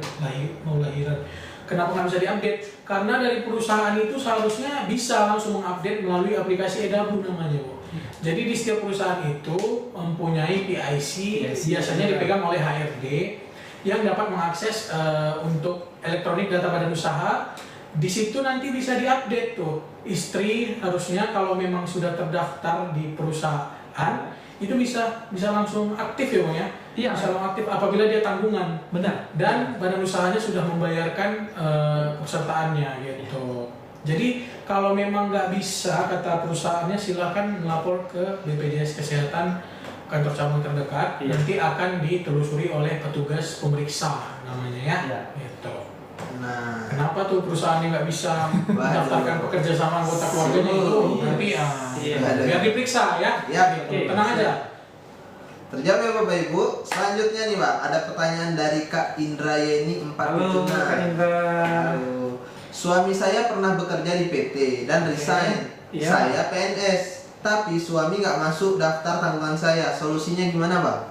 mau lahiran. Kenapa nggak bisa diupdate? Karena dari perusahaan itu seharusnya bisa langsung mengupdate melalui aplikasi Edabu namanya Bu. Jadi di setiap perusahaan itu mempunyai PIC, biasanya dipegang oleh HRD yang dapat mengakses untuk elektronik data badan usaha. Di situ nanti bisa diupdate tuh. Istri harusnya kalau memang sudah terdaftar di perusahaan itu bisa langsung aktif ya Bang ya. Iya. Bisa langsung aktif apabila dia tanggungan. Benar. Dan badan usahanya sudah membayarkan pesertaannya gitu. Jadi kalau memang nggak bisa kata perusahaannya silakan melapor ke BPJS Kesehatan kantor cabang terdekat. Iya. Nanti akan ditelusuri oleh petugas pemeriksa namanya ya. Iya. Gitu. Nah, Kenapa tuh perusahaannya nggak bisa mendaftarkan pekerja sama anggota keluarganya itu? Nanti Iya. biar diperiksa ya. Ya, Gitu. Tenang aja. terjawab ya Bapak Ibu. Selanjutnya nih Bang, ada pertanyaan dari Kak Indrayeni 476. Halo Kak Indra. Halo. Suami saya pernah bekerja di PT dan resign. Iya. Saya PNS, tapi suami nggak masuk daftar tanggungan saya. Solusinya gimana Bang?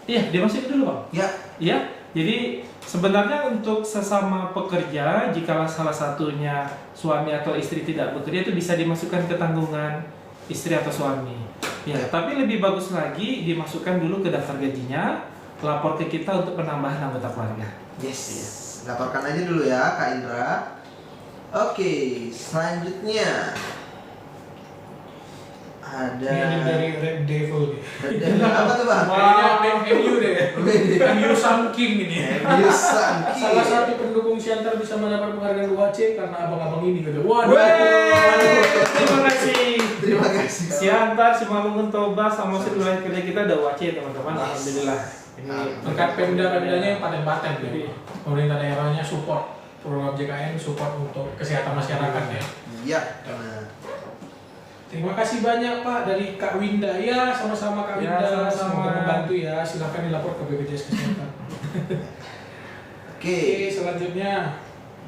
Iya, dimasukin dulu Bang. Ya, Ya, jadi sebenarnya untuk sesama pekerja, jikalau salah satunya suami atau istri tidak bekerja itu bisa dimasukkan ke tanggungan istri atau suami. Ya, tapi lebih bagus lagi dimasukkan dulu ke daftar gajinya, lapor ke kita untuk penambahan anggota keluarga. yes. Laporkan aja dulu ya Kak Indra. Oke, selanjutnya ada Ini dari Red Devil nih. apa tuh Bang? Kayaknya MU deh. MU Samking ini. MU Samking. Salah satu pendukung Siantar bisa mendapat penghargaan UAC karena abang-abang ini gitu. Waduh. Terima kasih. Terima kasih. Siantar, Simalungun, Toba, sama wilayah kerja kita ada WAC teman-teman. Alhamdulillah. Ini Berkat Pemda-Pemdanya yang paten-paten gitu. Pemerintah daerahnya support program JKN, support untuk kesehatan masyarakat ya. Iya. Nah, Terima kasih banyak Pak dari Kak Winda ya, sama-sama Kak Ya, Winda, sama-sama. semoga membantu ya. Silakan dilapor ke BPJS Kesehatan. oke. Oke, selanjutnya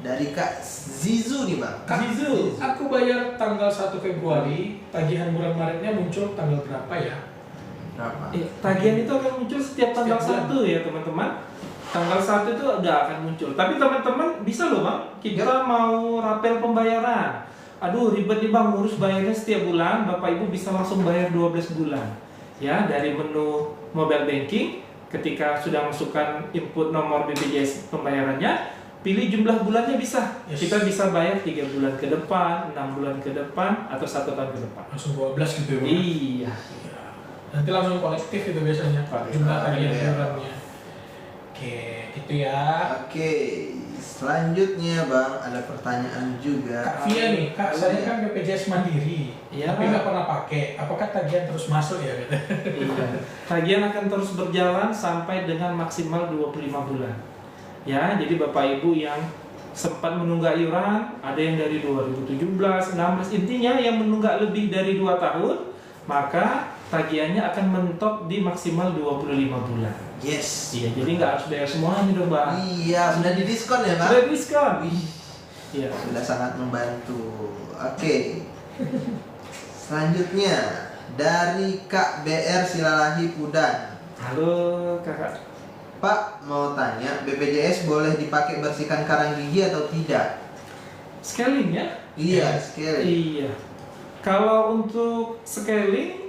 Dari Kak Zizu nih Bang. Kak Zizu, aku bayar tanggal 1 Februari, tagihan bulan Maretnya muncul tanggal berapa ya? Berapa? tagihan itu akan muncul setiap tanggal Setiap 1 ya teman-teman. Tanggal 1 itu udah akan muncul. Tapi teman-teman bisa loh Bang, kita mau rapel pembayaran. Aduh ribet nih Bang, ngurus bayarnya setiap bulan. Bapak Ibu bisa langsung bayar 12 bulan. Ya, dari menu mobile banking, ketika sudah masukkan input nomor BPJS pembayarannya, pilih jumlah bulannya bisa. Yes. Kita bisa bayar 3 bulan ke depan, 6 bulan ke depan, atau 1 tahun ke depan. Langsung 12 gitu ya Bang? Iya. Iya. Nanti langsung kolektif itu biasanya Kolektif. jumlah tagihan Iya. iurannya. Oke, gitu ya. Oke, selanjutnya Bang ada pertanyaan juga. Kak Via nih, Kak, saya kan BPJS Mandiri, Iya. tapi nggak pernah pakai. Apakah tagihan terus masuk ya? Iya. Tagihan akan terus berjalan sampai dengan maksimal 25 bulan. Ya, jadi Bapak Ibu yang sempat menunggak iuran, ada yang dari 2017, 16, intinya yang menunggak lebih dari 2 tahun, maka tagihannya akan mentok di maksimal 25 bulan. Yes. Iya, jadi nggak harus bayar semuanya dong, Bang. Iya, sudah didiskon ya Bang? Sudah diskon. Wih, Iya. sudah sangat membantu. Oke. Selanjutnya dari Kak BR Silalahi Pudan. Halo, Kakak. Pak mau tanya, BPJS boleh dipakai bersihkan karang gigi atau tidak? Scaling ya? Iya, sekali. Iya. Kalau untuk scaling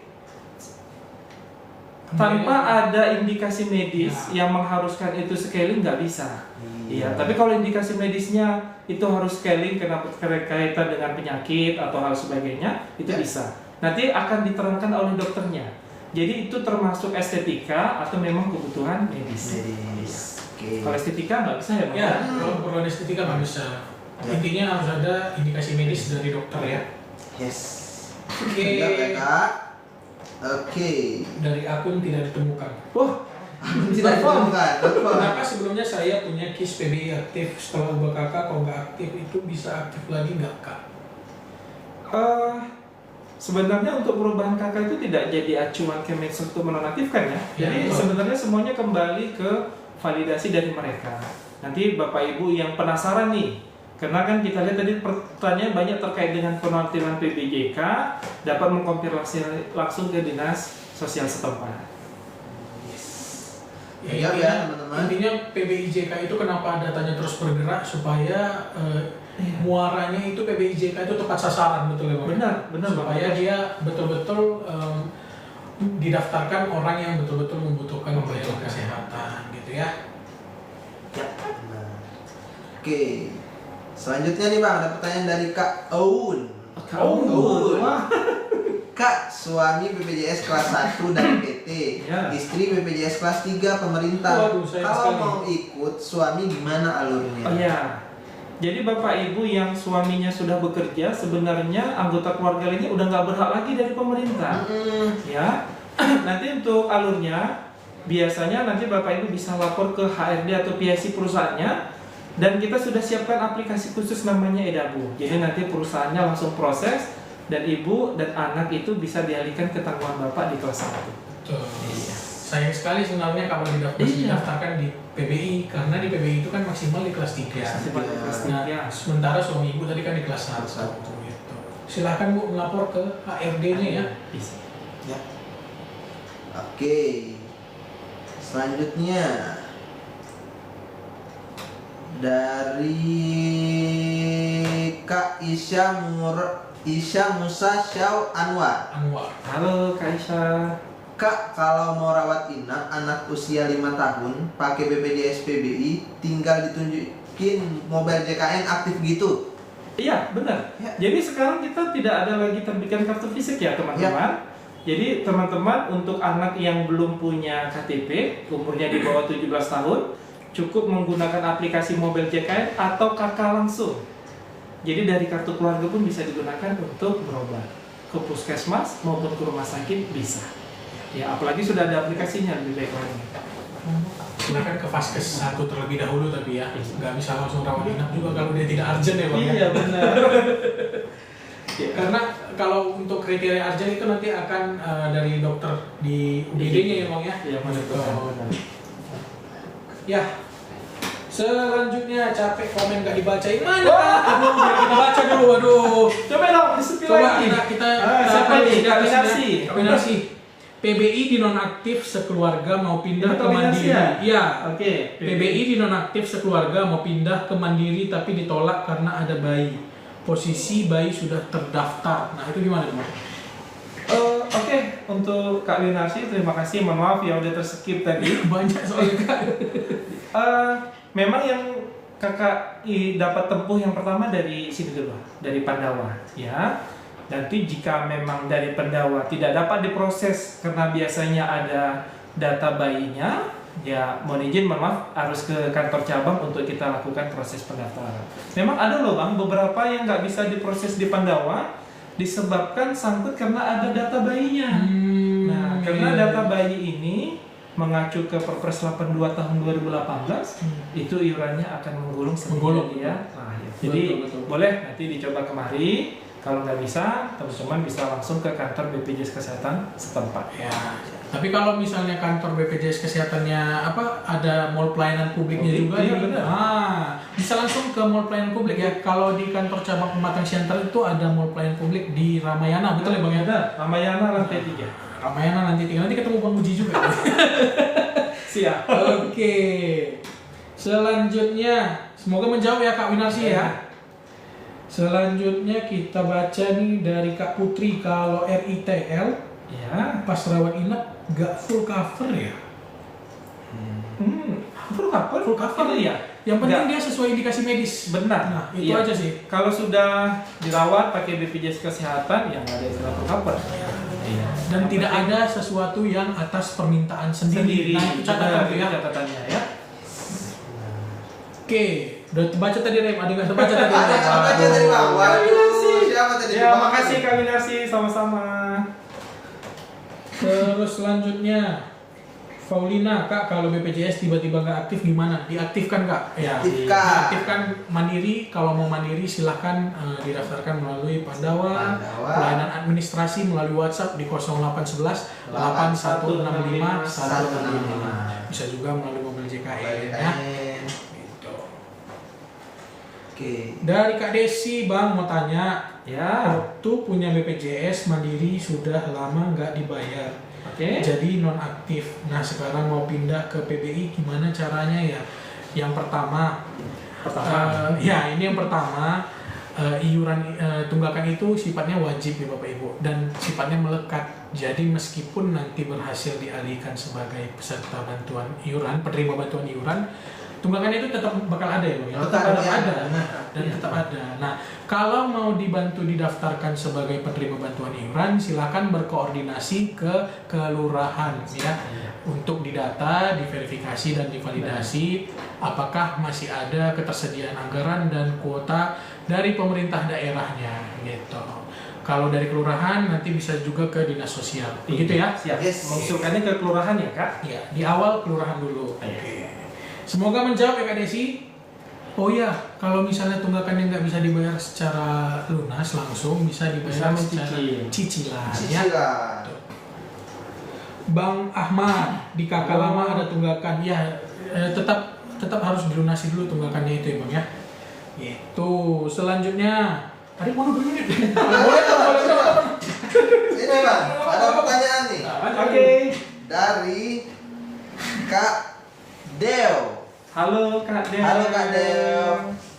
tanpa ada indikasi medis yang mengharuskan itu scaling nggak bisa. Iya. Tapi kalau indikasi medisnya itu harus scaling karena berkaitan dengan penyakit atau hal sebagainya, itu Ya. bisa. Nanti akan diterangkan oleh dokternya. Jadi itu termasuk estetika atau memang kebutuhan medis. Medis. Oke. Kalau estetika nggak bisa ya, Bang? Ya, kalau keperluan estetika nggak bisa. Ya. Intinya harus ada indikasi medis dari dokter ya. Yes. Oke. Siap ya Kak. Oke. Dari akun tidak ditemukan. Wah, Tidak ditemukan. Kenapa sebelumnya saya punya KIS PBI aktif, setelah ubah kakak kalau nggak aktif itu bisa aktif lagi nggak Kak? Sebenarnya untuk perubahan KK itu tidak jadi acuan Kemensos untuk menonaktifkan ya. Ya, Jadi betul. sebenarnya semuanya kembali ke validasi dari mereka. Nanti Bapak Ibu yang penasaran nih, karena kan kita lihat tadi pertanyaan banyak terkait dengan penonaktifan PBJK, dapat mengkonfirmasi langsung ke dinas sosial setempat. Iya ya teman-teman. Intinya PBIJK itu kenapa datanya terus bergerak supaya muaranya itu PBIJK itu tepat sasaran, betul ya Bang? Benar Supaya Bapak. dia betul-betul didaftarkan orang yang betul-betul membutuhkan pelayanan kesehatan gitu ya. Ya. Nah. Oke. Selanjutnya nih Bang, ada pertanyaan dari Kak Aun. Aun. Wah. Kak, suami BPJS kelas 1 dan PT, Ya. istri BPJS kelas 3 pemerintah. Waduh, sayang Kalau sekali. mau ikut, suami gimana alurnya? Oh ya. Jadi Bapak Ibu yang suaminya sudah bekerja, sebenarnya anggota keluarga lainnya udah nggak berhak lagi dari pemerintah. Ya, nanti untuk alurnya biasanya nanti Bapak Ibu bisa lapor ke HRD atau PIC perusahaannya, dan kita sudah siapkan aplikasi khusus namanya Edabu. Jadi nanti perusahaannya langsung proses dan ibu dan anak itu bisa dialihkan ke tanggungan Bapak di kelas 1. Tuh. Iya. Sayang sekali sebenarnya kalau didaftarkan di PBI, karena di PBI itu kan maksimal di kelas 3. Maksimal di kelas Nah, 3. sementara suami ibu tadi kan di kelas 1 gitu. Silahkan Bu melapor ke HRD-nya ya. Bisa. Ya. Oke. Selanjutnya dari Kak Isya Musa Syau Anwar. Anwar. Halo Kak Aisyah. Kak, kalau mau rawat inap anak usia 5 tahun pakai BPJS PBI, tinggal ditunjukin mobile JKN aktif gitu. Iya, benar. Ya. Jadi sekarang kita tidak ada lagi terbitkan kartu fisik ya, teman-teman. Jadi teman-teman untuk anak yang belum punya KTP, umurnya di bawah 17 tahun, cukup menggunakan aplikasi mobile JKN atau KK langsung. Jadi dari kartu keluarga pun bisa digunakan untuk berobat. Ke puskesmas maupun ke rumah sakit bisa. Ya, apalagi sudah ada aplikasinya lebih baik lagi. Silahkan ke Vaskes 1 terlebih dahulu tapi ya. Nggak bisa langsung rawat inap juga kalau dia tidak urgent ya Bang. ya. Iya, benar. Karena kalau untuk kriteria urgent itu nanti akan dari dokter di UGD-nya ya Bang ya. Iya, benar. Ya. Selanjutnya capek komen gak dibacain. Mana Kak? Aduh, biar kita baca dulu. Aduh. Coba dong, disepi Coba lagi. kita siapa nih? Kak Winarsi. Winarsi. PBI dinonaktif sekeluarga mau pindah Itu ke Kak Winarsi Mandiri. ya? Iya. Oke. PBI dinonaktif sekeluarga mau pindah ke Mandiri tapi ditolak karena ada bayi. Posisi bayi sudah terdaftar. Nah, itu gimana, Bang? Oke, untuk Kak Winarsi terima kasih. Mohon maaf ya udah terskip tadi. Banyak soalnya Kak. Memang yang kakak dapat tempuh yang pertama dari sini dulu, dari Pandawa, ya. Nanti jika memang dari Pandawa tidak dapat diproses karena biasanya ada data bayinya, ya mohon izin, mohon maaf, harus ke kantor cabang untuk kita lakukan proses pendaftaran. Memang ada loh bang, beberapa yang nggak bisa diproses di Pandawa disebabkan sangkut karena ada data bayinya. Nah, karena data bayi ini mengacu ke Perpres 82 tahun 2018, itu iurannya akan menggulung Menggulung. dia. Nah, ya. Jadi Betul. boleh nanti dicoba kemari. Kalau nggak bisa, teman-teman bisa langsung ke kantor BPJS Kesehatan setempat. Ya. Tapi kalau misalnya kantor BPJS Kesehatannya ada mall pelayanan publiknya juga, Iya, nih. benar. Bisa langsung ke mall pelayanan publik ya. Kalau di kantor cabang Pematang Siantar itu ada mall pelayanan publik di Ramayana, betul ya Bang ya? Ada Ramayana lantai 3. Ramayana nanti ketemu Bang Uji juga. Siap. Oke. Selanjutnya, semoga menjawab ya Kak Winarsi ya. Selanjutnya kita baca nih dari Kak Putri, kalau RITL Ya. pas rawat inap nggak full cover ya? Full cover? Full cover ya. Yang penting Nggak. dia sesuai indikasi medis. Benar. Nah, itu Iya. aja sih. Kalau sudah dirawat pakai BPJS Kesehatan, ya nggak ada istilah full cover. Iya. Dan tidak ada sesuatu yang atas permintaan sendiri. Nah, itu catatan tuh ya. Catatannya ya. Oke, udah terbaca tadi Rem, ada nggak terbaca tadi? Ada Rem? baca dari bang. Waduh, siapa tadi? Ya, Bang? makasih Kak Winarsi, sama-sama. Terus selanjutnya Faulina, Kak, kalau BPJS tiba-tiba nggak aktif gimana? Diaktifkan Kak? Ya, Aktifkan. diaktifkan mandiri. Kalau mau mandiri silahkan didaftarkan melalui Pandawa. Pelayanan administrasi melalui WhatsApp di 0811 8165 165. Bisa juga melalui mobil JKN ya. Gitu. Oke. Dari Kak Desi, Bang mau tanya, Ya. waktu punya BPJS mandiri sudah lama nggak dibayar. Oke. Jadi nonaktif. Nah sekarang mau pindah ke PBI, gimana caranya ya? Yang pertama, ini yang pertama, iuran tunggakan itu sifatnya wajib ya Bapak Ibu, dan sifatnya melekat. Jadi meskipun nanti berhasil dialihkan sebagai peserta bantuan iuran, penerima bantuan iuran, tunggakan itu tetap bakal ada ya Bang? Ya? Tetap ada. Dan tetap ada. Nah, kalau mau dibantu didaftarkan sebagai penerima bantuan iuran, silakan berkoordinasi ke kelurahan ya untuk didata, diverifikasi dan divalidasi apakah masih ada ketersediaan anggaran dan kuota dari pemerintah daerahnya gitu. Kalau dari kelurahan nanti bisa juga ke dinas sosial. Begitu ya? Siap. Yes. Mengusulkannya ke kelurahan ya, Kak? Ya, di awal kelurahan dulu. Oke. Semoga menjawab ya Kak Desi. Oh iya, kalau misalnya tunggakannya nggak bisa dibayar secara lunas langsung, bisa dibayar Bisa secara mencicil. cicilan ya. Cicilan. Bang Ahmad, di kakak lama ada tunggakan ya, tetap harus dilunasi dulu tunggakannya itu ya Bang ya. Itu selanjutnya. Tadi mau berminit. Boleh. Ini bang, ada pertanyaan nih Oke. dari Kak Deo. Halo Kak Del. Halo Kak Deo.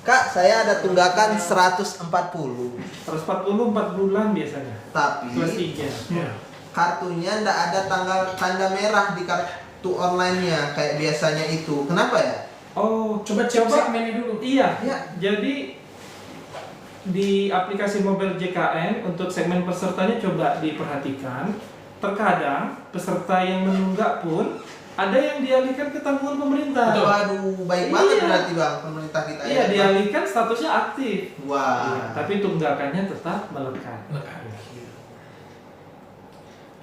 Kak, saya ada tunggakan 140. 140 4 bulan biasanya. Tapi Plus 3. Ya. kartunya ndak ada tanda merah di kartu online-nya kayak biasanya itu. Kenapa ya? Oh, Coba cek segmennya dulu. Iya. Ya. Jadi di aplikasi mobile JKN untuk segmen pesertanya coba diperhatikan. Terkadang peserta yang menunggak pun ada yang dialihkan ke tanggungan pemerintah. Waduh, baik banget Iya. berarti bang pemerintah kita. Iya, ya. dialihkan statusnya aktif. Wah. Iya, tapi tunggakannya tetap melekat.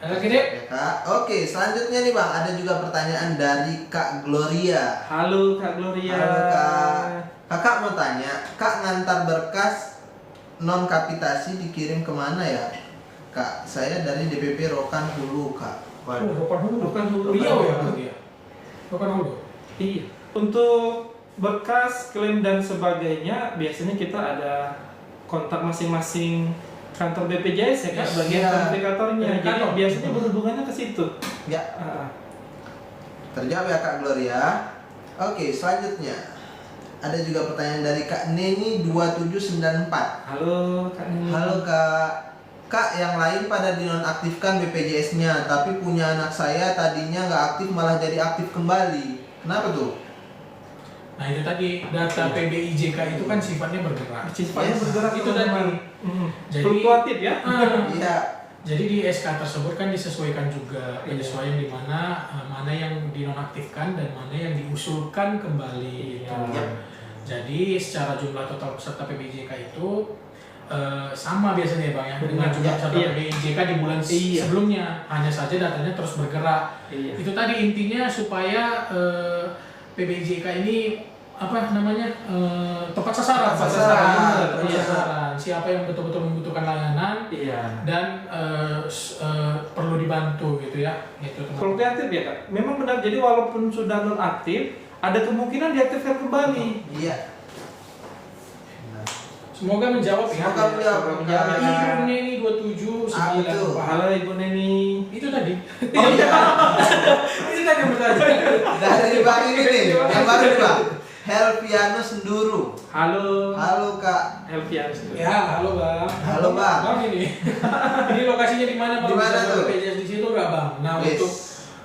Oke deh. Ya, Kak. Oke, selanjutnya nih bang, ada juga pertanyaan dari Kak Gloria. Halo Kak Gloria. Halo Kak. Kakak mau tanya, Kak ngantar berkas non kapitasi dikirim kemana ya? Kak, saya dari DPP Rokan Hulu Kak. Waduh. Bukan dulu. Riau ya berarti ya? Bukan dulu. Iya. Untuk berkas, klaim dan sebagainya biasanya kita ada kontak masing-masing kantor BPJS ya Kak, Yes. bagian Iya. verifikatornya. Dari Jadi kantor. biasanya berhubungannya ke situ. Ya, Ah, terjawab ya Kak Gloria. Oke, selanjutnya ada juga pertanyaan dari Kak Neni 2794. halo Kak Nini. Halo Kak. Kak, yang lain pada dinonaktifkan BPJS-nya, tapi punya anak saya tadinya nggak aktif malah jadi aktif kembali. Kenapa tuh? Nah itu tadi data PBIJK itu kan sifatnya bergerak. Sifatnya Yes. bergerak Itu tadi. Jadi fluktuatif ya. Iya. Jadi di SK tersebut kan disesuaikan juga penyesuaian di mana mana yang dinonaktifkan dan mana yang diusulkan kembali. Iya. Gitu. Jadi secara jumlah total peserta PBIJK itu sama biasanya Bang ya dengan jumlah peserta Iya. PBIJK di bulan Iya. sebelumnya. Hanya saja datanya terus bergerak. Iya. Itu tadi intinya supaya PBIJK ini apa namanya tepat sasaran. Tepat sasaran. Tepat Iya. sasaran. Siapa yang betul-betul membutuhkan layanan Iya. dan perlu dibantu gitu ya. Itu teman. Fluktuatif ya Kak. Memang benar. Jadi walaupun sudah nonaktif, ada kemungkinan diaktifkan kembali. Iya. Semoga menjawab ya. Semoga menjawab. Ibu Neni 27 Ah, itu. Halo Ibu Neni. Itu tadi. Oh iya. Itu tadi yang bertanya. Dari Bang ini nih, yang baru nih Bang. Helviano Senduru. Halo. Halo Kak. Helvian. Ya, halo Bang. Halo, Bang. Bang ini. Ini lokasinya di mana Bang? Di mana Bisa tuh? BPJS di situ enggak Bang? Nah, Yes. untuk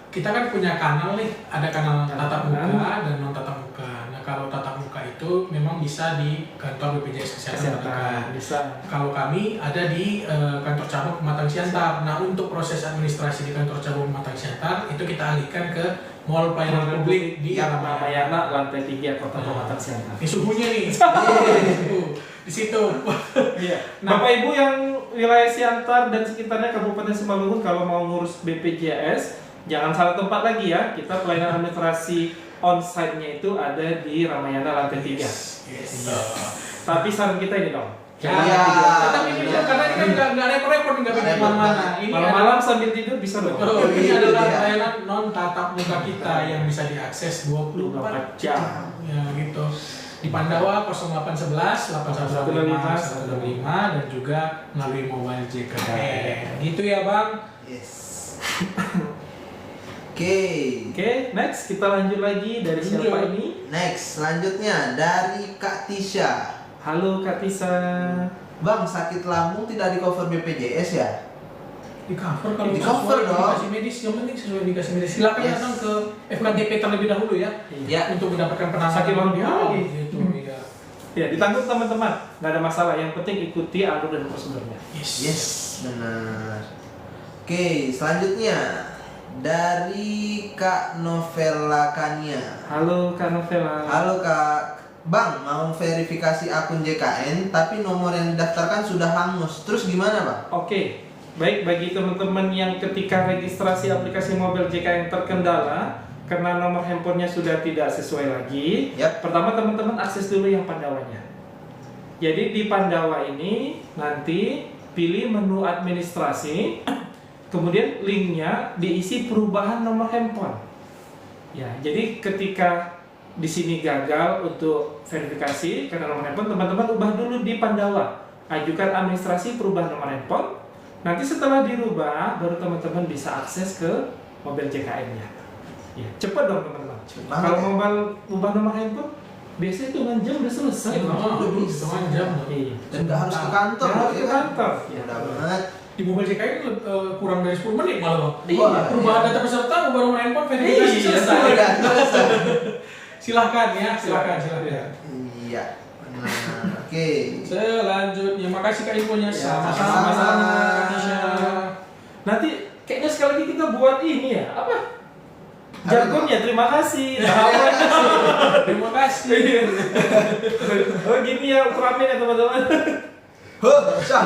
kita kan punya kanal nih, ada kanal tatap muka Kanal. dan non tatap muka. Nah, kalau tatap muka itu memang bisa di kantor BPJS Kesehatan terdekat. Bisa. Kalau kami ada di kantor cabang Pematang Siantar. Nah, untuk proses administrasi di kantor cabang Pematang Siantar itu kita alihkan ke Mall Pelayanan Publik di Ramayana. Ramayana lantai 3 Kota Pematang Siantar. Ini suhunya nih. Di situ. Iya. Nah. Bapak Ibu yang wilayah Siantar dan sekitarnya Kabupaten Simalungun kalau mau ngurus BPJS jangan salah tempat lagi ya. Kita pelayanan administrasi on-site-nya itu ada di Ramayana lantai 3. Yes. Tapi saran kita ini dong. Ya, Iya. tetap ini karena ini kan nggak repot-repot nggak pergi Repot kemana-mana. Ini Malam-malam sambil tidur bisa dong. Betul, ini Iya. adalah layanan non tatap muka kita yang bisa diakses 24 jam. ya gitu. Di Pandawa 0811 8115 125 dan juga melalui mobile JKN. Gitu ya Bang. Yes. Oke. Oke, next kita lanjut lagi dari siapa Lanjut. ini? Next, selanjutnya dari Kak Tisha. Halo Kak Tisa. Bang, sakit lambung tidak di cover BPJS ya? Di cover kalau Di sesuai cover dong. indikasi medis, yang penting sesuai indikasi medis. Silakan Yes. datang ke FKDP terlebih dahulu ya Ya. untuk mendapatkan penanganan Sakit lambung lebih awal lagi. gitu ya. Ya, ditanggung teman-teman. Nggak ada masalah. Yang penting ikuti alur dan prosedurnya. Yes, benar. Oke, selanjutnya dari Kak Novella Kania. Halo Kak Novella. Halo Kak, Bang mau verifikasi akun JKN tapi nomor yang didaftarkan sudah hangus. Terus gimana Bang? Oke, baik bagi teman-teman yang ketika registrasi aplikasi mobile JKN terkendala karena nomor handphonenya sudah tidak sesuai lagi. Yap. Pertama teman-teman akses dulu yang Pandawanya. Jadi di Pandawa ini nanti pilih menu administrasi, kemudian linknya diisi perubahan nomor handphone. Ya, jadi ketika di sini gagal untuk verifikasi karena nomor handphone, teman-teman ubah dulu di Pandawa. Ajukan administrasi perubahan nomor handphone. Nanti setelah dirubah, baru teman-teman bisa akses ke mobil JKN-nya. Ya, cepat dong teman-teman. Cepet banget Kalau ya. mau ubah nomor handphone, biasanya hitungan jam udah selesai. Itu Bang. udah bisa. hitungan jam. Iya. Dan nggak harus ke kantor Nggak loh, harus ya ke kan? kantor. Ya. Mudah banget. Di mobile JKN kurang dari 10 menit malah Bang. Iya. Perubahan data peserta, ubah nomor handphone, verifikasi Iya, selesai. Udah selesai. Silahkan ya, silahkan. Iya. Nah, oke. Selanjutnya, makasih Kak infonya. Ya, Sama-sama sama-sama. Kak Tisha. Nanti kayaknya sekali lagi kita buat ini ya, apa? Jargonnya terima kasih. Terima kasih. Oh gini ya teramin ya teman-teman. Huh, syah.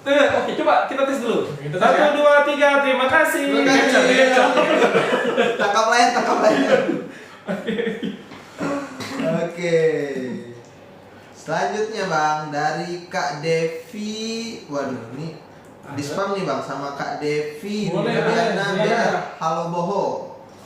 Oke, coba kita tes dulu. Kita tes 1, 2, 3, terima kasih. Terima kasih. Tangkap layar, tangkap layar. Oke. Selanjutnya Bang dari Kak Devi. Waduh, ini di spam nih Bang sama Kak Devi. Boleh, Diana boleh. Bea. Halo Boho.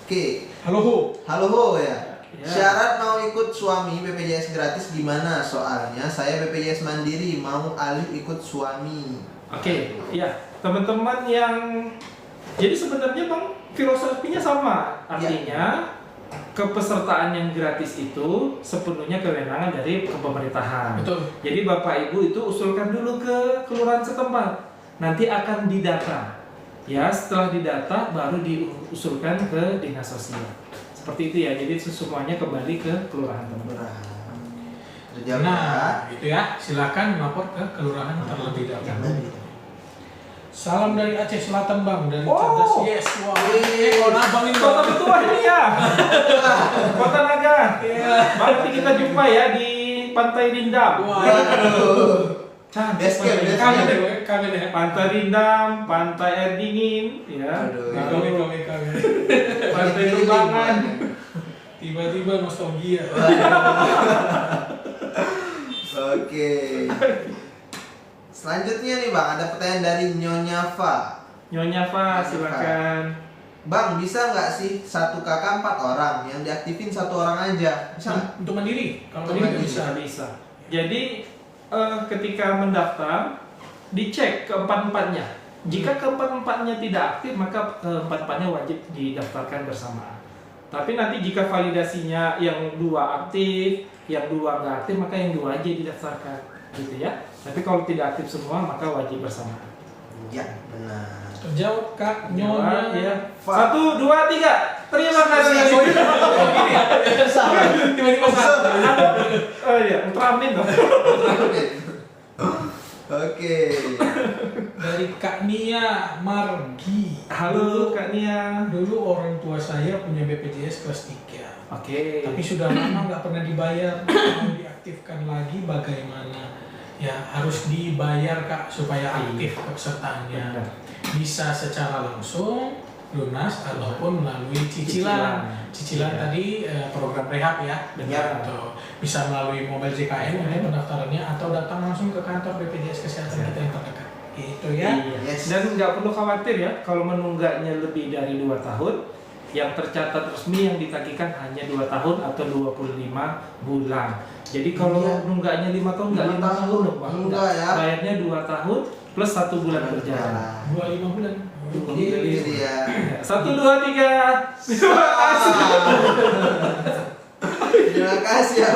Oke. Halo Hu. Halo Ho ya. Ya. Syarat mau ikut suami BPJS gratis gimana? Soalnya saya BPJS mandiri mau alih ikut suami. Oke, iya. Teman-teman yang jadi sebenarnya Bang filosofinya sama. Artinya kepesertaan yang gratis itu sepenuhnya kewenangan dari pemerintahan. Betul. Jadi Bapak Ibu itu usulkan dulu ke kelurahan setempat. Nanti akan didata. Ya, setelah didata baru diusulkan ke dinas sosial. Seperti itu ya. Jadi semuanya kembali ke kelurahan teman-teman. Kelurahan. Terjawab ya. Nah, itu ya. Silakan melapor ke kelurahan terlebih dahulu. Salam dari Aceh Selatan Bang, dari Cerdas Yes. Wah, kalau abang ini Kota Betua ini ya. Kota Naga. Bang, nanti kita jumpa ya di Pantai Rindam. Waduh. Cantik. Best camp, best Kangen camp. deh. kangen ya. Pantai Rindam, Pantai Air Dingin, ya. Aduh. Lalu Kangen. Pantai Tumbangan. Tiba-tiba nostalgia. Oke. Selanjutnya nih Bang, ada pertanyaan dari Nyonya Fa. Nyonya Fa, silakan. Bang, bisa nggak sih satu kakak 4 orang yang diaktifin satu orang aja? Bisa nggak? Untuk mandiri, kalau Untuk mandiri mandiri. bisa. Bisa. Jadi ketika mendaftar dicek keempat-empatnya. Jika keempat-empatnya tidak aktif, maka keempat-empatnya wajib didaftarkan bersamaan. Tapi nanti jika validasinya yang 2 aktif, yang 2 nggak aktif, maka yang 2 aja didaftarkan, gitu ya. Tapi kalau tidak aktif semua, maka wajib bersamaan. Ya, benar. Terjawab Kak Nyonya, Nyonya. ya. 1, 2, 3. Terima kasih. Tiba-tiba satu. Oh iya, Ultraman dong. Oke. Dari Kak Nia Margi. Halo Kak Nia. Dulu orang tua saya punya BPJS kelas 3. Oke. Tapi sudah lama nggak pernah dibayar. Mau diaktifkan lagi bagaimana? Ya harus dibayar Kak supaya aktif pesertanya. Benar. Bisa secara langsung lunas ataupun melalui cicilan. Cicilan Iya. tadi program rehab ya. Benar. Gitu. Bisa melalui mobil JKN untuk pendaftarannya atau datang langsung ke kantor BPJS Kesehatan kita yang terdekat. Gitu ya. Iya. Yes. Dan nggak perlu khawatir ya kalau menunggaknya lebih dari 2 tahun. Yang tercatat resmi yang ditagihkan hanya 2 tahun atau 25 bulan. Jadi kalau Iya. nunggaknya 5 tahun nggak 5 5 tahun loh Bang. Enggak ya. Bayarnya 2 tahun plus 1 bulan berjalan. 25 bulan. Jadi ya. 1, 2, 3. Terima kasih. Terima kasih ya.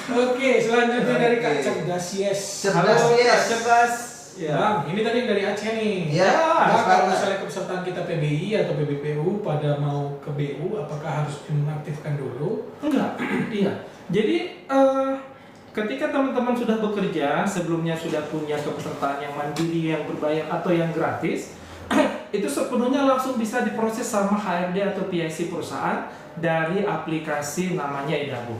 Oke, selanjutnya dari Kak Oke. Cerdas Yes. Cerdas Halo, Yes. Kak Cerdas. Ya. Bang, ini tadi dari Aceh nih. Iya, Bang, Mas kalau Bang. misalnya kepesertaan kita PBI atau PBPU pada mau ke BU, apakah harus dinonaktifkan dulu? Enggak, iya. Jadi ketika teman-teman sudah bekerja, sebelumnya sudah punya kepesertaan yang mandiri, yang berbayar atau yang gratis, itu sepenuhnya langsung bisa diproses sama HRD atau PIC perusahaan dari aplikasi namanya Edabu.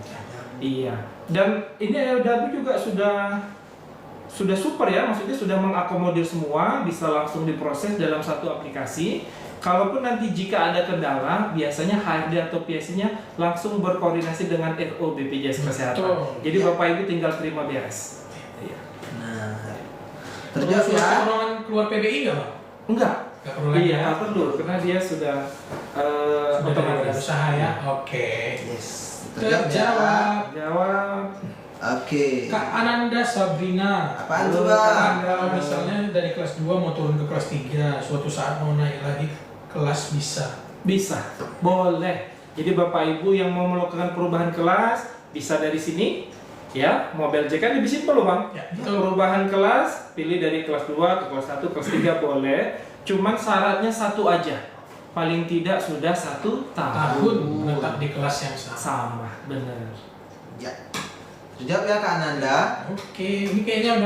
Iya. Dan ini Edabu juga sudah super ya, maksudnya sudah mengakomodir semua, bisa langsung diproses dalam satu aplikasi. Kalaupun nanti jika ada kendala, biasanya HRD atau PIC-nya langsung berkoordinasi dengan RO BPJS Kesehatan. Betul. Jadi Ya. Bapak Ibu tinggal terima beres. Iya. Nah. Terus Terjawab ya. pertolongan keluar PBI nggak Bang? Enggak. Nggak perlu lagi Iya, ya? nggak perlu karena dia sudah Sudah dari otomatis. usaha ya? Oke. Yes. Terjawab ya. Terjawab. Jawab. Oke. Kak Ananda Sabrina. Apaan tuh, Halo, Bang? Kak Anda, misalnya dari kelas 2 mau turun ke kelas 3, suatu saat mau naik lagi kelas bisa. Bisa, boleh. Jadi Bapak Ibu yang mau melakukan perubahan kelas bisa dari sini, ya. Mobil JK lebih simpel loh Bang. Ya, betul. Perubahan kelas, pilih dari kelas 2 ke kelas 1, kelas 3 boleh. Cuman syaratnya satu aja. Paling tidak sudah 1 Tahun menetap di kelas yang sama. Sama, benar. Ya. Terjawab ya Kak Ananda. Oke, ini kayaknya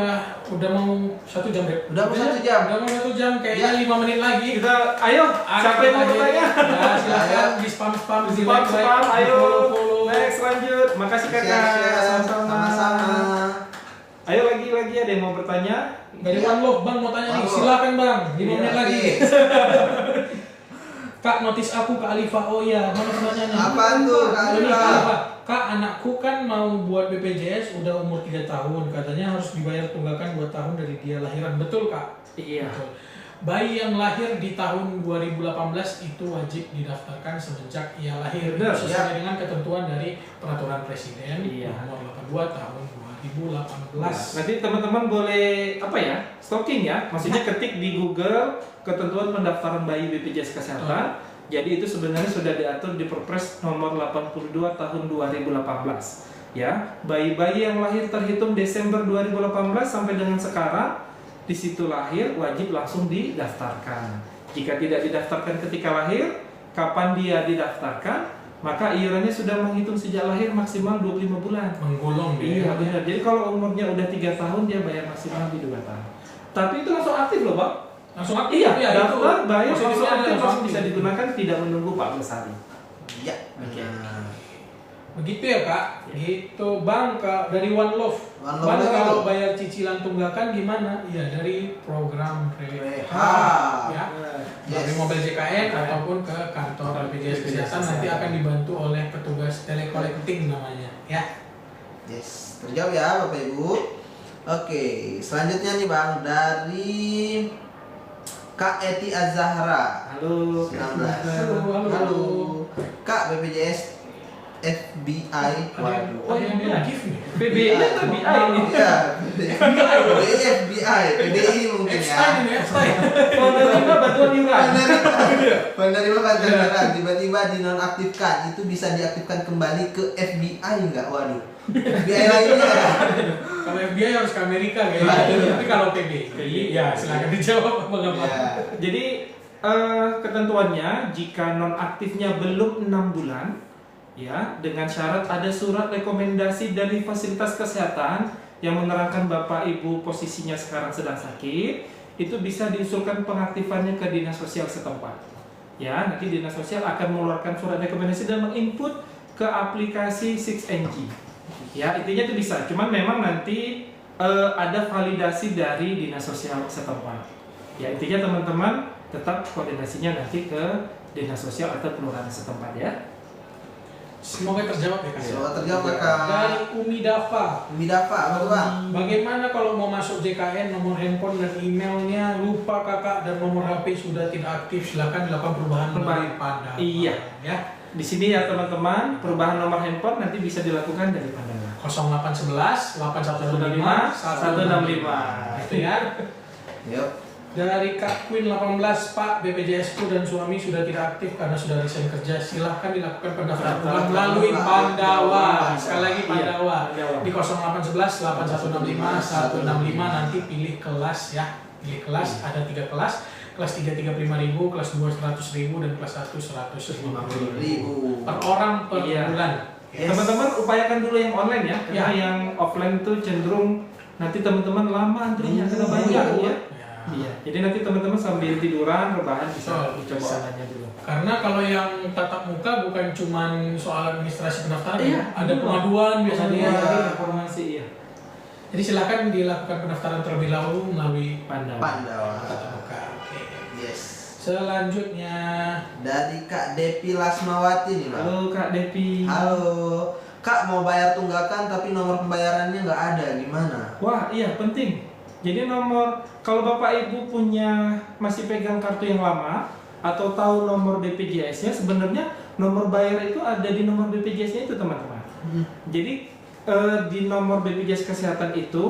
udah mau 1 jam deh. Udah mau 1 jam. Udah mau 1 jam, kayaknya Ya. 5 menit lagi. Kita, ayo, siapa yang mau bertanya? Ya, silakan di spam-spam, di Spam, like-like, spam, di ayo. follow-follow. Next, lanjut. Makasih kakak. Share-share. Sama-sama. Sama-sama. Ayo lagi ada yang mau bertanya? Dari Iya. One Love, Bang mau tanya nih, One Love. silakan Bang, 5 Iya, menit lagi. Oke. Kak, notis aku ke Alifa. Oh ya, mana pertanyaannya? Apaan tuh, Kak Ini, Alifa? Kak, anakku kan mau buat BPJS udah umur 3 tahun. Katanya harus dibayar tunggakan 2 tahun dari dia lahiran. Betul, Kak? Iya. Betul. Bayi yang lahir di tahun 2018 itu wajib didaftarkan semenjak ia lahir. Benar, Sesuai ya. dengan ketentuan dari Peraturan Presiden Iya. nomor 82 tahun 2018. Nanti teman-teman boleh apa ya? Stalking ya. Maksudnya ketik di Google ketentuan pendaftaran bayi BPJS Kesehatan. Jadi itu sebenarnya sudah diatur di Perpres nomor 82 tahun 2018. Ya, bayi-bayi yang lahir terhitung Desember 2018 sampai dengan sekarang di situ lahir wajib langsung didaftarkan. Jika tidak didaftarkan ketika lahir, kapan dia didaftarkan, maka iurannya sudah menghitung sejak lahir maksimal 25 bulan. Menggulung dia. Iya benar. Jadi kalau umurnya udah 3 tahun dia bayar maksimal di 2 tahun. Tapi itu langsung aktif loh, Pak. Langsung aktif. Iya, ya, daftar, bayar, langsung positifnya aktif, langsung aktif. bisa digunakan, tidak menunggu 14 hari. Ya. Oke. Nah, Begitu ya Kak, gitu Bang Kak, dari One Love. One Love Bang lagi kalau tuh. bayar cicilan tunggakan gimana? Iya dari program Reha. ya. Yes. Dari mobil JKN JKN. ataupun ke kantor BPJS Kesehatan nanti akan dibantu oleh petugas telecollecting namanya ya. Yes, terjawab ya Bapak Ibu. Oke, selanjutnya nih Bang dari Kak Eti Azahra. Halo. 19. Halo. Kak BPJS FBI. Waduh. Oh yang dia gift nih. PBI atau BI ini? Iya, FBI, PBI mungkin Epstein ya. ini Epstein. Penerima bantuan iuran. Penerima bantuan iuran tiba-tiba dinonaktifkan, itu bisa diaktifkan kembali ke FBI nggak? Waduh. FBI lainnya. Kalau FBI harus ke Amerika kayaknya. Waduh. Tapi kalau PBI ya silakan dijawab Bang Gampang. Ya. Jadi ketentuannya jika nonaktifnya belum 6 bulan, ya dengan syarat ada surat rekomendasi dari fasilitas kesehatan yang menerangkan Bapak Ibu posisinya sekarang sedang sakit, itu bisa diusulkan pengaktifannya ke dinas sosial setempat. Ya, nanti dinas sosial akan mengeluarkan surat rekomendasi dan menginput ke aplikasi 6NG. Ya, intinya itu bisa. Cuman memang nanti ada validasi dari dinas sosial setempat. Ya, intinya teman-teman tetap koordinasinya nanti ke dinas sosial atau kelurahan setempat ya. Semoga terjawab ya Kak. Semoga terjawab Kakak. Dari Umi Dafa. Umi Dafa, apa tuh Bang? Bagaimana kalau mau masuk JKN, nomor handphone dan emailnya lupa Kakak dan nomor HP sudah tidak aktif, silakan dilakukan perubahan melalui Pandangan. Iya. Ya. Di sini ya teman-teman, perubahan nomor handphone nanti bisa dilakukan dari Pandangan. 0811 8165 165. Itu ya. Yuk. Dari Kak Queen 18, Pak BPJS ku dan suami sudah tidak aktif karena sudah resign kerja. Silahkan dilakukan pendaftaran ulang melalui Pandawa. Sekali lagi Pandawa. Di 0811 8165 165 nanti pilih kelas ya. Pilih kelas, ada 3 kelas. Kelas 3 35.000, kelas 2 100.000 dan kelas 1 150.000 per orang per Iya. bulan. Yes. Teman-teman upayakan dulu yang online ya, karena yang offline tuh cenderung nanti teman-teman lama antrinya karena banyak ya. Ya. Iya. Jadi nanti teman-teman sambil tiduran rebahan bisa Betul, dicoba bisa. online dulu. Karena kalau yang tatap muka bukan cuma soal administrasi pendaftaran, Iya, ada pengaduan biasanya. Iya. Informasi ya. Jadi silakan dilakukan pendaftaran terlebih dahulu melalui Pandangan. Pandawa. tatap muka. Oke. Yes. Selanjutnya Dari Kak Depi Lasmawati nih Bang. Halo Kak Depi. Halo. Kak mau bayar tunggakan tapi nomor pembayarannya nggak ada, gimana? Wah, iya penting. Jadi nomor, kalau Bapak Ibu punya masih pegang kartu yang lama atau tahu nomor BPJS-nya, sebenarnya nomor bayar itu ada di nomor BPJS-nya itu teman-teman. Jadi di nomor BPJS Kesehatan itu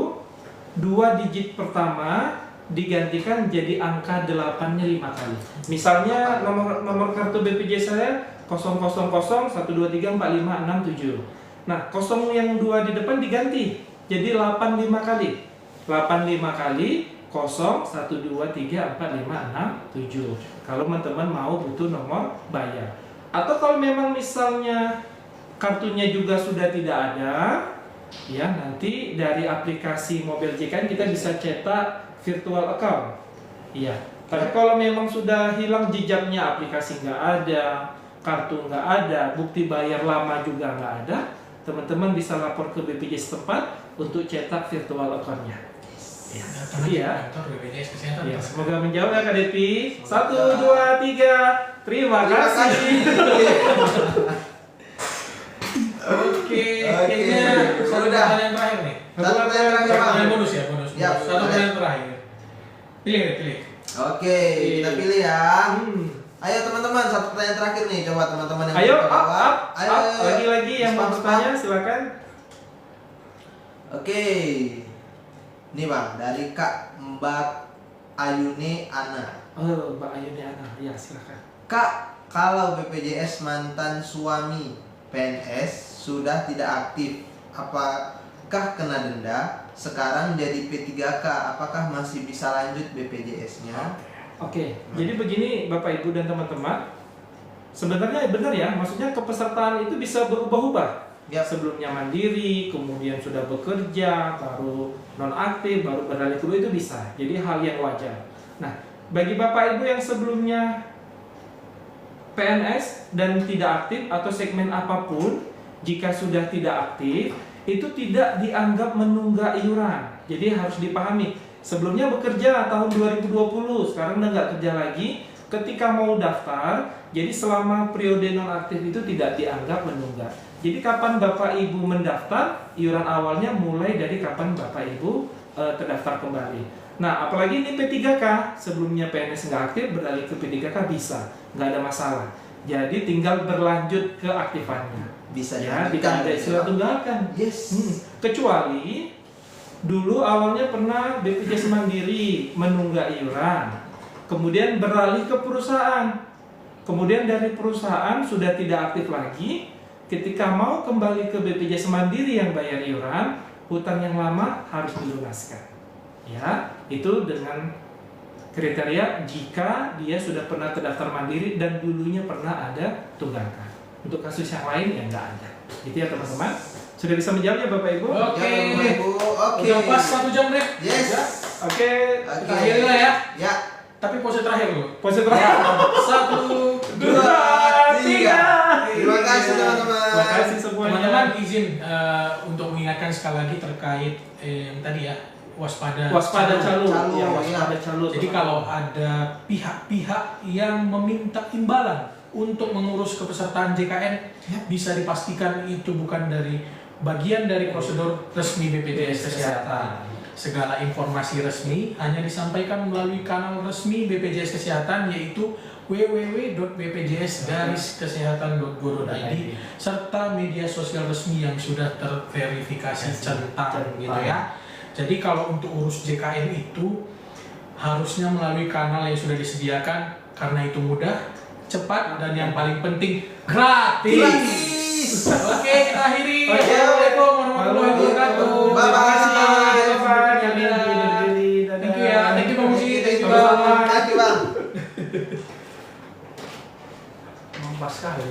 2 digit pertama digantikan jadi angka 8-nya 5 kali. Misalnya nomor kartu BPJS saya 00012345667. Nah, 0 yang 2 di depan diganti jadi 85 kali. 85 kali 012345667. Kalau teman-teman mau butuh nomor bayar. Atau kalau memang misalnya kartunya juga sudah tidak ada, ya nanti dari aplikasi mobil JKN kita bisa cetak virtual account. Iya. Tapi kalau memang sudah hilang jejaknya, aplikasi nggak ada, kartu nggak ada, bukti bayar lama juga nggak ada, teman-teman bisa lapor ke BPJS tempat untuk cetak virtual account-nya. Ya, iya. kantor BPJS Kesehatan. Ya, semoga menjawab ya Kak Depi. 1, 2, 3. Terima kasih. Oke, Oke. kayaknya satu Udah. pertanyaan terakhir nih. Satu pertanyaan terakhir, Bang. Pertanyaan bonus ya, bonus. Ya, Satu pertanyaan terakhir. Pilih deh, pilih. Oke, kita pilih ya. Hmm. Ayo teman-teman, satu pertanyaan terakhir nih. Coba teman-teman yang Ayo, bisa jawab. up. Ayo, Lagi-lagi yang mau Spam, bertanya silakan. Oke. Nih Bang, dari Kak Mbak Ayuni Ana. Oh, Mbak Ayuni Ana. Ya, silakan. Kak, kalau BPJS mantan suami PNS sudah tidak aktif, apakah kena denda? Sekarang jadi P3K, apakah masih bisa lanjut BPJS-nya? Oke, jadi begini Bapak Ibu dan teman-teman. sebenarnya benar ya, maksudnya kepesertaan itu bisa berubah-ubah. Yap. Sebelumnya mandiri, kemudian sudah bekerja, baru nonaktif, baru beralih ke itu bisa. Jadi hal yang wajar. Nah, bagi Bapak Ibu yang sebelumnya PNS dan tidak aktif atau segmen apapun, jika sudah tidak aktif, itu tidak dianggap menunggak iuran. Jadi harus dipahami, sebelumnya bekerja tahun 2020, sekarang udah nggak kerja lagi, ketika mau daftar, jadi selama periode nonaktif itu tidak dianggap menunggak. Jadi kapan Bapak Ibu mendaftar, iuran awalnya mulai dari kapan Bapak Ibu terdaftar kembali. Nah, apalagi ini P3K, sebelumnya PNS nggak aktif, beralih ke P3K bisa, nggak ada masalah. Jadi tinggal berlanjut ke aktifannya. Bisa Ya, dilanjutkan, tidak ada gitu. istilah tunggakan. Yes. Kecuali dulu awalnya pernah BPJS Mandiri menunggak iuran, kemudian beralih ke perusahaan, kemudian dari perusahaan sudah tidak aktif lagi, ketika mau kembali ke BPJS Mandiri yang bayar iuran, hutang yang lama harus dilunaskan. Ya, itu dengan kriteria jika dia sudah pernah terdaftar Mandiri dan dulunya pernah ada tunggakan. Untuk kasus yang lain ya nggak ada. Itu ya teman-teman. Sudah bisa menjawab ya Bapak Ibu? Oke. Ya, Bapak Ibu. Oke. Udah pas 1 jam deh. Yes. Ya. Oke. Oke. Kita akhiri lah ya. Ya. Tapi pose terakhir dulu. Pose terakhir. 1, 2, 3. Terima kasih teman-teman. Terima kasih semuanya. Teman-teman izin untuk mengingatkan sekali lagi terkait yang tadi ya, waspada Waspada calo. calo. Calo, Ya, waspada iya. calo. Jadi kalau ada pihak-pihak yang meminta imbalan untuk mengurus kepesertaan JKN, bisa dipastikan itu bukan dari bagian dari prosedur resmi BPJS Kesehatan. Segala informasi resmi hanya disampaikan melalui kanal resmi BPJS Kesehatan, yaitu www.bpjs-kesehatan.go.id serta media sosial resmi yang sudah terverifikasi centang gitu ya. Jadi kalau untuk urus JKN itu harusnya melalui kanal yang sudah disediakan, karena itu mudah, cepat, dan yang paling penting gratis. Oke, kita akhiri. Oke. Assalamualaikum warahmatullahi wabarakatuh. Bye-bye. Terima kasih. Bye-bye. Thank you ya, thank you Bang Musi, thank you Bang. Thank you, Bang. Pas sekali.